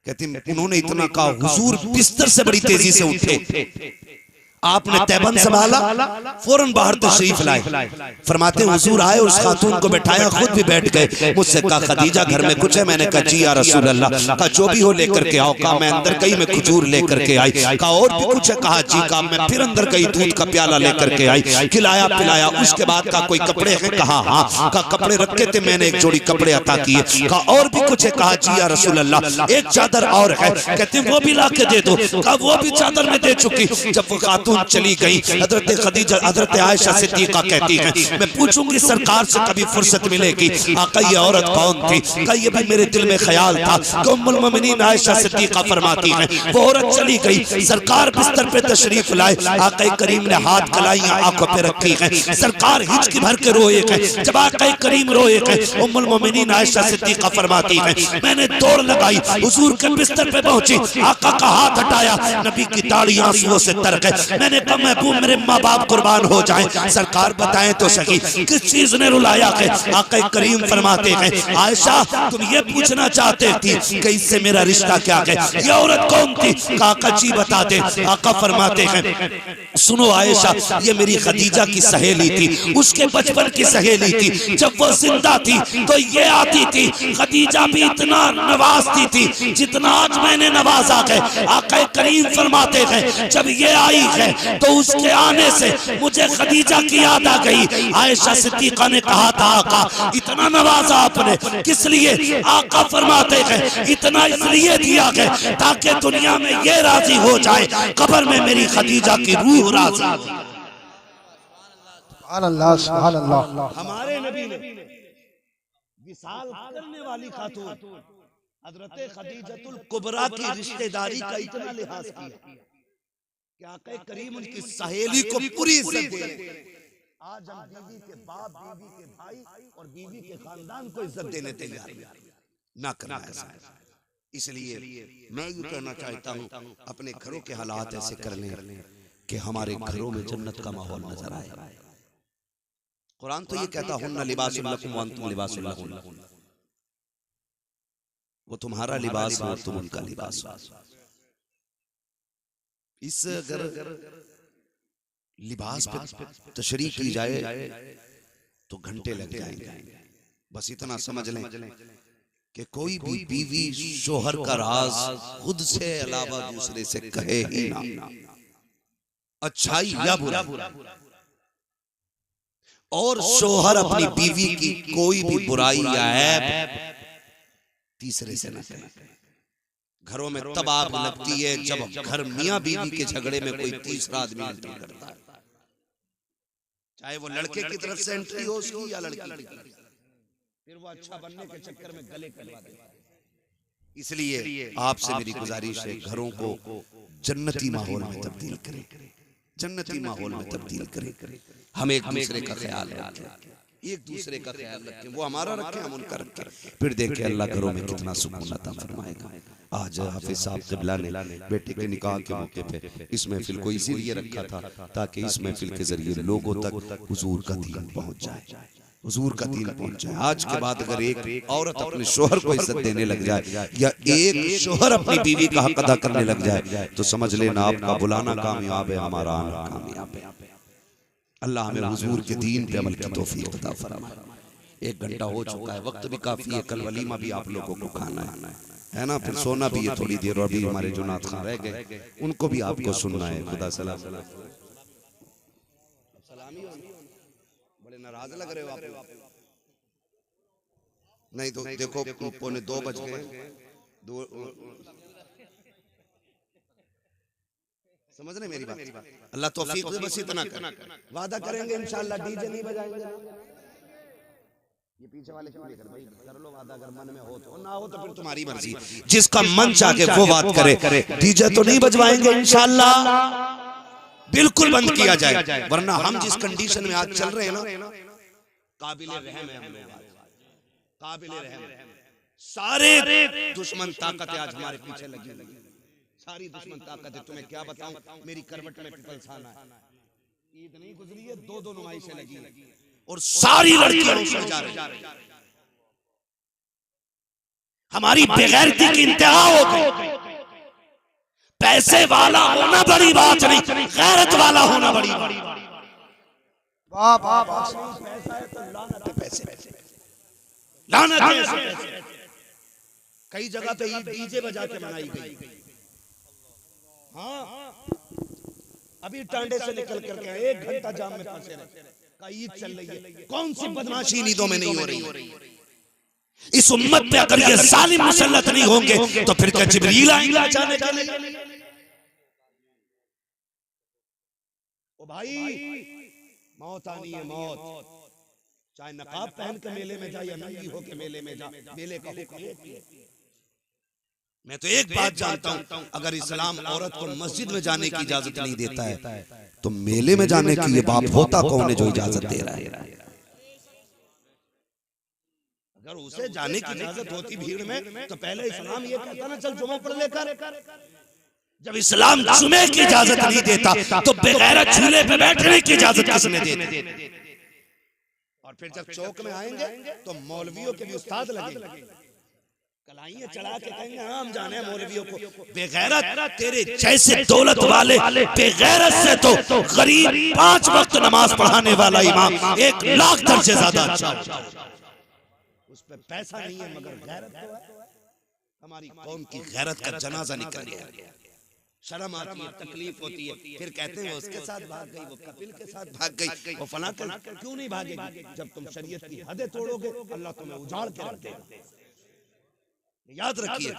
कहती उन्होंने इतना कहा, हुजूर बिस्तर से बड़ी तेजी से उठे, आपने तैबंद संभाला, फौरन बाहर तशरीफ लाए। फरमाते हुजूर आए, उस खातून को बैठाया, खुद भी बैठ गए। मुझसे कहा खदीजा घर में कुछ है? मैंने कहा जी या रसूल अल्लाह। कहा जो भी हो लेकर के आओ। कहा मैं अंदर गई, मैं खजूर लेकर के आई। कहा और भी कुछ है? कहा जी। कहा मैं फिर अंदर गई, दूध का प्याला लेकर के आई, खिलाया पिलाया। उसके बाद कहा कोई कपड़े हैं? कहा हाँ। कहा कपड़े रखे थे, मैंने एक जोड़ी कपड़े अता किए। कहा और भी कुछ है? कहा जी या रसूल अल्लाह, एक चादर और है। कहते वो भी ला के दे दो। कहा वो भी चादर में दे चुकी। जब वो खातून खातून चली गई। हजरत खदीजा, हजरत आयशा सिद्दीका कहती हैं, मैं पूछूंगी सरकार से कभी फुर्सत मिलेगी, आका ये औरत कौन थी? कहा ये भी मेरे दिल में ख्याल था। कि उम्मुल मोमिनीन आयशा सिद्दीका फरमाती हैं, वो औरत चली गई, सरकार बिस्तर पे तशरीफ लाए, आका करीम ने हाथ कलाइयां आंखों पे रखी हैं, सरकार हिचकी भर के रोए हैं। जब आका करीम रोए हैं, उम्मुल मोमिनीन आयशा सिद्दीका फरमाती हैं, मैंने दौड़ लगाई, हुजूर के बिस्तर पे पहुंची, आका का हाथ हटाया, नबी की दाढ़ी आंसुओं से तर गई। मैंने कहा महबूब मेरे माँ बाप कुर्बान हो जाएं। सरकार बताएं तो सही किस चीज ने रुलाया है? आका करीम फरमाते हैं, आयशा तुम ये पूछना चाहते थी कि इससे मेरा रिश्ता क्या है? ये औरत कौन थी? आका जी बता दे। आका फरमाते हैं, सुनो आयशा, ये मेरी खदीजा की सहेली थी, उसके बचपन की सहेली थी। जब वो जिंदा थी तो ये आती थी, खदीजा भी इतना नवाजती थी जितना आज मैंने नवाजा है। आका करीम फरमाते हैं, जब ये आई है तो उसके आने से मुझे खदीजा की याद आ गई। आयशा सिद्दीका ने कहा था, आका इतना नवाजा आपने किस लिए? आका फरमाते हैं, इतना इसलिए दिया है ताकि दुनिया में ये राजी हो जाए, कब्र में मेरी खदीजा की रूह राजी हो। सुभान अल्लाह, सुभान अल्लाह। हमारे नबी ने विसाल करने वाली खातून हजरत खदीजतुल कुबरा की रिश्तेदारी का इतना लिहाज किया कि आका करीम उनकी सहेली को पूरी इज्जत दे। आज हम बीवी के बाप, बीवी के भाई और बीवी के खानदान को इज्जत देने तैयार ना करना ऐसा। इसलिए मैं ये कहना चाहता हूँ, अपने घरों के हालात ऐसे कर लें कि हमारे घरों में जन्नत का माहौल नजर आए। कुरान तो ये कहता हुन्ना लिबासुल लकुम व अंतुम लिबासुल लहुन, वो तुम्हारा लिबास है, तुम उनका लिबास हो। इस अगर लिबास पे तशरीह की जाए तो घंटे लग जाएंगे। बस इतना समझ लें कि कोई भी बीवी शोहर का राज खुद से अलावा दूसरे से कहे ही ना, अच्छाई या बुरा। और शोहर अपनी बीवी की कोई भी बुराई या ऐब तीसरे से न कहे। घरों में तब आग लगती है जब घर मियां बीवी के झगड़े में कोई तीसरा आदमी एंट्री करता है, चाहे वो लड़के की तरफ से एंट्री हो उसकी या लड़की की, फिर वो अच्छा बनने के चक्कर में गले कटवा देता है। इसलिए आपसे मेरी गुजारिश है, घरों को जन्नती माहौल में तब्दील करें, जन्नती माहौल में तब्दील करें। हम एक दूसरे का ख्याल रखें, एक दूसरे का ख्याल रखें, वो हमारा रखें, हम उनका रखें, फिर देखें अल्लाह घरों में कितना सुकून अता फरमाएगा। आज हाफिज साहब क़िबला ने बेटे के निकाह के मौके पे इस महफिल को इसीलिए रखा था ताकि इस महफिल के जरिए लोगों तक हुजूर का दीन पहुंच जाए, हुजूर का दीन पहुंच जाए। आज के बाद अगर एक औरत अपने शोहर को इज्जत देने लग जाए या एक शोहर अपनी बीवी का हक अदा करने लग जाए तो समझ लेना आपका बुलाना कामयाब है, हमारा आना कामयाब है। अल्लाह हमें हुजूर के दीन पे अमल की तौफीक अता फरमाए। 1 घंटा हो चुका है, वक्त भी काफी है, कल वलीमा भी आप लोगों को खाना है ना, फिर सोना भी है थोड़ी देर, और अभी हमारे जो नात खां रह गए उनको भी आपको सुनना है। खुदा सलाम। बड़े नाराज लग रहे हो आप। नहीं तो देखो 1:45 बज गए, समझ रहे मेरी बात? अल्लाह तौफीक दे, बस इतना वादा करेंगे इंशाअल्लाह डीजे नहीं बजाएंगे। ये पीछे वाले क्यों लेकर भाई, कर लो वादा, अगर मन में हो तो, ना हो तो फिर तुम्हारी मर्जी, जिसका मन चाहे वो बात करे। डीजे तो नहीं बजवाएंगे इंशाअल्लाह, बिल्कुल बंद किया जाए, वरना हम जिस कंडीशन में आज चल रहे हैं ना, काबिले रहम है हम लोग, काबिले रहम। सारे दुश्मन ताकतें आज हमारे पीछे लगी, सारी दुश्मन ताकत है। तुम्हें क्या बताऊं, मेरी करवट में पिपलसाना है, ईद नहीं गुजरी है, 2 नुमाइशें लगी और सारी लड़कियां ऊपर जा रही। हमारी बेगैरती की इंतहा हो गई। पैसे वाला होना बड़ी बात नहीं, गैरत वाला होना बड़ी बात। वाह वाह वाह। पैसा है तो लानत है, पैसे लानत है। कई जगह पे डीजे बजा के मनाई गई। हाँ, अभी टांडे से निकल करके 1 घंटा जाम में फंसे रहे, का ईद चल रही है, कौन सी बदमाशी ईदों में नहीं हो रही? इस उम्मत पे अगर ये जालिम मुसल्लत नहीं होंगे तो फिर क्या जिब्रील आएंगे बचाने के लिए? ओ भाई मौत आनी है, मौत। चाहे नकाब पहन के मेले में जा या नंगी हो के मेले में जा, मेले का हुक्म एक ही है। मैं तो एक बात जानता हूं, अगर इस्लाम औरत को मस्जिद में जाने की इजाजत नहीं देता है तो मेले में जाने की ये बाप होता कौन है जो इजाजत दे रहा है? अगर उसे जाने की इजाजत होती भीड़ में तो पहले इस्लाम ये कहता ना चल जुमा पढ़ लेकर। जब इस्लाम जुमे की इजाजत नहीं देता तो बेगैरत झूले पे बैठने की इजाजत किसने दी? और फिर जब चौक में आएंगे तो मौलवियों के भी उस्ताद लगेंगे, कलाइयां चढ़ा के कहेंगे हाँ हम जाने मौलवियों को। बेगैरत तेरे जैसे दौलत वाले बेगैरत से तो गरीब 5 वक्त नमाज पढ़ाने वाला इमाम 1 लाख दर्जे ज्यादा अच्छा। उस पे पैसा नहीं है मगर गैरत तो है। हमारी कौम की गैरत का जनाजा निकल गया। शर्म आती है, तकलीफ होती है, फिर कहते हैं वो उसके साथ भाग गई, वो कपिल के साथ भाग गई, वो फलां क्यों नहीं भागेगी? जब तुम शरीयत की हदें तोड़ोगे अल्लाह तुम्हें उजाड़ के रख देगा। याद रखिए,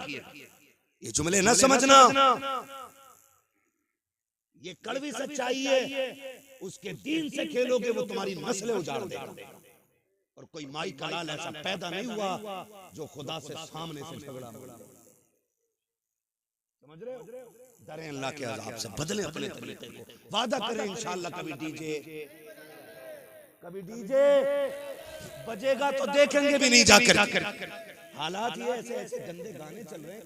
ये जुमले न समझना, ये कड़वी सच्चाई है। उसके दीन से खेलोगे वो तुम्हारी नस्लें उजाड़ देगा। और कोई माई का लाल ऐसा पैदा नहीं हुआ जो खुदा से सामने से झगड़ा। समझ रहे हो? डरें अल्लाह के अज़ाब से, बदलें अपने तरीके को, वादा करें इंशाअल्लाह कभी डीजे बजेगा तो देखेंगे भी नहीं जाकर। हालात ये ऐसे गंदे गाने चल रहे हैं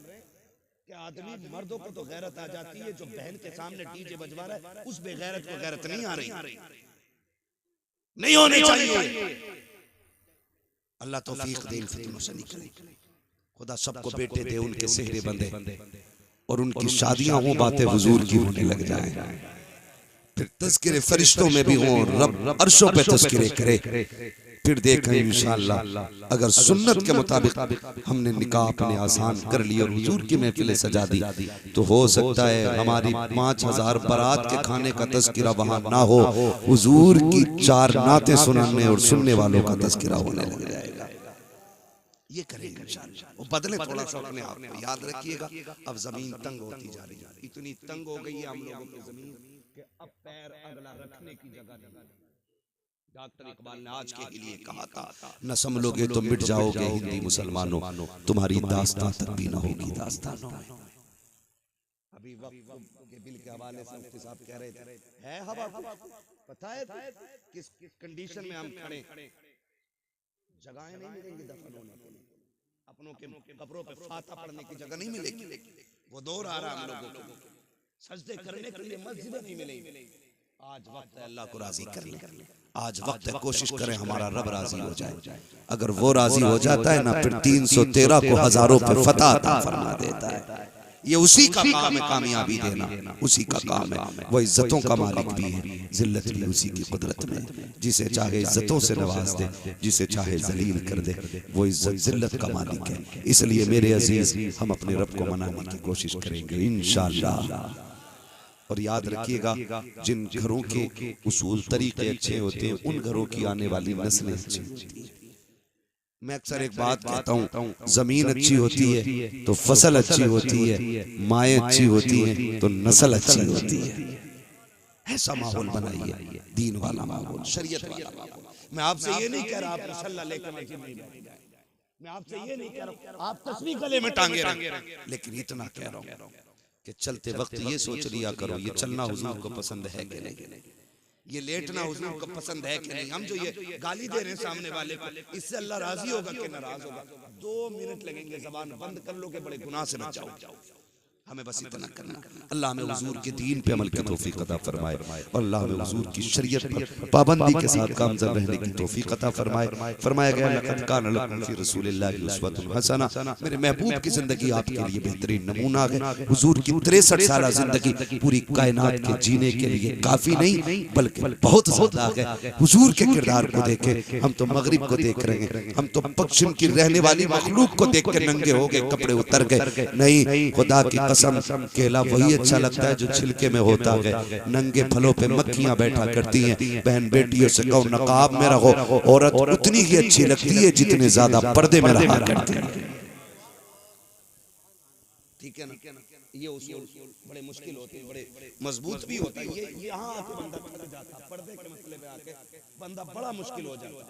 कि आदमी मर्दों को तो गैरत आ जाती है, जो बहन के सामने डीजे बजवा रहा है उस बेगैरत को गैरत नहीं आ रही, नहीं होनी चाहिए। अल्लाह तौफीक दे, फितनों से निकले। खुदा सबको बेटे दे, उनके सेहरे बंदे और उनकी शादियां हो, बातें हुजूर की होने लग जाए, फिर तज़किरे फरिश्तों में भी हो, रब अर्शों पे तज़किरे करे। फिर देखें इंशाअल्लाह अगर सुन्नत के मुताबिक हमने निकाह अपने आसान कर लिया और हुजूर की महफिलें सजा दी तो हो सकता है हमारी 5000 बारात के खाने का तज़किरा वहां ना हो, हुजूर की 4 नातें सुनाने और सुनने वालों का तज़किरा होने लग जाएगा। ये करेंगे इंशाअल्लाह। वो बदले थोड़ा सा अपने आप में। याद रखिएगा अब जमीन तंग होती जा रही है, इतनी तंग हो गई है हम लोगों की जमीन कि अब पैर अगला रखने की जगह नहीं। डॉक्टर इकबाल ने आज के लिए कहा था, न संभलोगे तो मिट जाओगे हिंदी मुसलमानों, तुम्हारी दास्तां तक भी न होगी दास्तानों में। अभी वक्त के बिल के हवाले से मुफ्ती साहब कह रहे थे, है हवा, पता है किस कंडीशन में हम खड़े, जगहें नहीं मिलेंगी दफन होने के लिए, अपनों के कब्रों पे फाता पढ़ने की जगह नहीं मिलेगी। वो दौर आ रहा हम लोगों को, सजदे करने के लिए मस्जिदें नहीं मिलेंगी। आज वक्त है अल्लाह को राजी करने, आज वक्त है कोशिश करें हमारा रब राजी हो जाए। अगर वो राजी हो जाता है ना फिर 313 को हजारों पे फतह अता फरमा देता है। ये उसी का काम है कामयाबी देना, उसी का काम है। वो इज्जतों का मालिक भी है, जिल्लत भी उसी की कुदरत में। जिसे चाहे इज्जतों से नवाज दे, जिसे चाहे जलील कर दे, वो इज्जत जिल्लत का मालिक है। इसलिए मेरे अजीज हम अपने रब को मनाने की कोशिश करेंगे इंशाअल्लाह। और याद रखिएगा जिन घरों के उसूल तरीके अच्छे होते हैं उन घरों की आने वाली नस्लें अच्छी होती हैं। मैं अक्सर एक बात कहता हूँ, जमीन अच्छी होती है तो फसल अच्छी होती है, माएँ अच्छी होती हैं तो नस्ल अच्छी होती है। ऐसा माहौल बनाइए, दीन वाला माहौल, शरीयत वाला माहौल। मैं आपसे ये नहीं कह रहा आप मसल्ला लेकर मस्जिद में जाइए, मैं आपसे ये नहीं कह रहा आप तस्बीह गले में टांगे रखें, लेकिन इतना कह रहा हूँ कि चलते वक्त ये सोच लिया करो ये चलना हुजूर को पसंद है कि नहीं, ये लेटना हुजूर को पसंद है कि नहीं। हम जो ये गाली दे रहे हैं सामने वाले को, इससे अल्लाह राजी होगा कि नाराज होगा? 2 मिनट लगेंगे, जबान बंद कर लोगे, बड़े गुनाह से बच जाओ। हमें बस इतना करना। अल्लाह हमें हुजूर के दीन पे अमल की तौफीक अता फरमाए और अल्लाह हमें हुजूर की शरीयत पर पाबंदी के साथ कामयाब रहने की तौफीक अता फरमाए। फरमाया गया लक़द कान लकुम फ़ी रसूलिल्लाहि उस्वतुन हसना, मेरे महबूब की जिंदगी आपके लिए बेहतरीन नमूना है। हुजूर की 63 साल जिंदगी पूरी कायनात के जीने के लिए काफी नहीं बल्कि बहुत ज्यादा है। हुजूर के किरदार को देखे हम तो मगरिब को देख रहे हैं, हम तो पश्चिम की रहने वाली मखलूक को देख के नंगे हो गए, कपड़े उतर गए। नहीं, खुदा की केला वही अच्छा लगता है जो छिलके में होता है। नंगे फलों पे मक्खियां बैठा करती हैं। बहन बेटियों से कहो नकाब में रहो, औरत उतनी ही अच्छी लगती है जितने ज्यादा पर्दे में रहा करते हैं। ठीक है ना? ये उसूल बड़े मुश्किल होते हैं, बड़े मजबूत भी होता है। ये यहाँ आके बंदा थक जाता, पर्दे के मसले पे आके बंदा बड़ा मुश्किल हो जाता,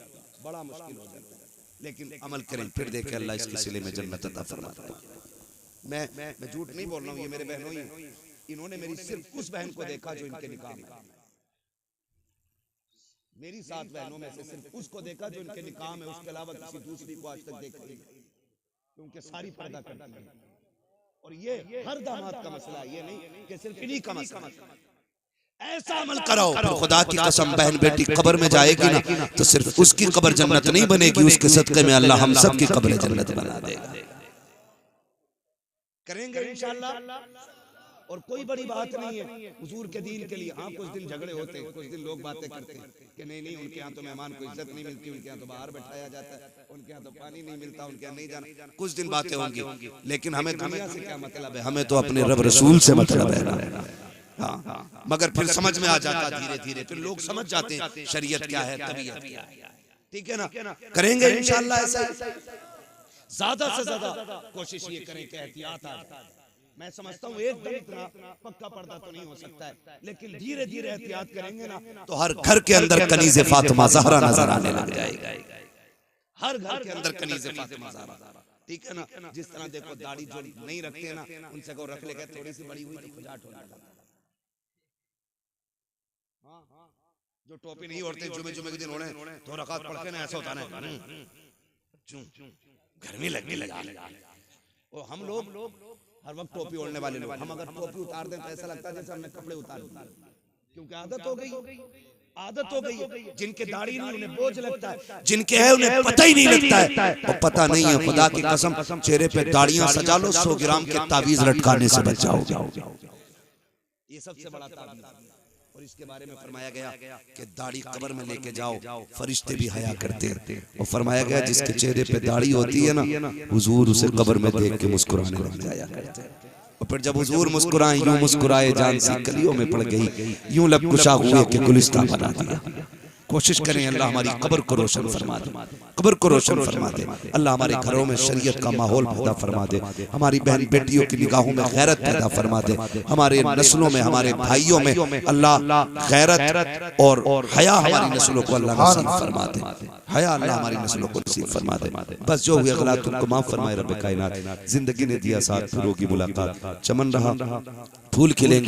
बड़ा मुश्किल हो जाता। लेकिन अमल करें फिर देखें अल्लाह इसके सिले में जन्नत अता फरमाता है। मैं झूठ नहीं बोल रहा हूँ, ये मेरे बहनों ही, इन्होंने मेरी सिर्फ उस बहन को देखा जो इनके निकाह में, मेरी 7 बहनों में से सिर्फ उसको देखा जो इनके निकाह में, उसके अलावा किसी दूसरी को आज तक देखा नहीं, क्योंकि सारी पर्दा करती है। और ये हर दामाद का मसला, ये नहीं कि सिर्फ इन्हीं का मसला। ऐसा अमल कराओ फिर खुदा की कसम बहन बेटी कब्र में जाएगी ना तो सिर्फ उसकी कब्र जन्नत नहीं बनेगी, उसके सदके में अल्लाह हम सब की कब्र जन्नत बना देगा। करेंगे इंशाअल्लाह। और कोई बड़ी बात नहीं है हुजूर के दीन के लिए। हाँ, कुछ दिन झगड़े होते हैं, कुछ दिन लोग बातें करते हैं कि नहीं उनके यहाँ तो मेहमान को इज्जत नहीं मिलती, उनके यहाँ तो बाहर बैठाया जाता है, उनके यहाँ तो पानी नहीं मिलता, उनके यहाँ नहीं जाना, कुछ दिन बातें होंगी। लेकिन हमें दुनिया से क्या मतलब है, हमें तो अपने रब रसूल से मतलब है ना। हाँ, मगर फिर समझ में आ जाता धीरे धीरे, फिर लोग समझ जाते हैं शरीयत क्या है, तबीयत क्या है। ठीक है ना, करेंगे इंशाअल्लाह ऐसा। ज्यादा से ज्यादा कोशिश ये करें कि एहतियात आ जाए। मैं समझता हूँ एकदम इतना पक्का पर्दा तो नहीं हो सकता है, लेकिन धीरे धीरे एहतियात करेंगे ना तो हर घर के अंदर कनीज़े फातिमा ज़हरा नजर आने लग जाएगा। हर घर के अंदर कनीज़े फातिमा ज़हरा। ठीक है ना, जिस तरह देखो दाढ़ी जो नहीं रखते ना, उनसे को रख लेगा, थोड़ी सी बड़ी हुई तो खुजाट हो जाता। जो टोपी नहीं ओढ़ते जुमे के दिन ओढ़े तो रकात पढ़ के ना ऐसा होता है गर्मी लगने लगा। और हम लोग हर वक्त टोपी ओढ़ने वाले लोग, हम अगर टोपी उतार दें तो ऐसा लगता है जैसे हमने कपड़े उतार दिए, क्योंकि आदत हो गई। जिनके दाढ़ी नहीं उन्हें बोझ लगता है, जिनके है उन्हें पता ही नहीं लगता है। और पता नहीं है, खुदा की कसम चेहरे पे दाढ़ियां सजा लो, 100 ग्राम के तावीज लटकाने से बच जाओगे। ये सबसे बड़ा तावीज। और इसके बारे में फरमाया गया कि दाढ़ी कब्र में लेके जाओ, फरिश्ते भी हया करते हैं। और फरमाया गया जिसके चेहरे पे दाढ़ी होती है ना, हुजूर उसे कब्र में देख के मुस्कुराने लग जाया करते हैं। और फिर जब हुजूर मुस्कुराए, यूं मुस्कुराए जान सी कलियों में पड़ गई, यूं लब कुशा हुए कि गुलिस्तान बना दिया। कोशिश करें अल्लाह हमारी कब्र को रोशन फरमा दे, कब्र को रोशन फरमा दे। अल्लाह हमारे घरों में शरीयत का माहौल पैदा फरमा दे, हमारी बहन बेटियों की निगाहों में गैरत पैदा फरमा दे, हमारे नस्लों में, हमारे भाइयों में अल्लाह गैरत और हया हमारी नस्लों को अल्लाह नसीब फरमा दे, हया अल्लाह हमारी नस्लों को नसीब फरमा दे। बस जो हुए गलत तुमको माफ फरमाए रब कायनात। जिंदगी ने दिया साथ, फिर होगी मुलाकात, चमन रहा फूल खिलेंगे,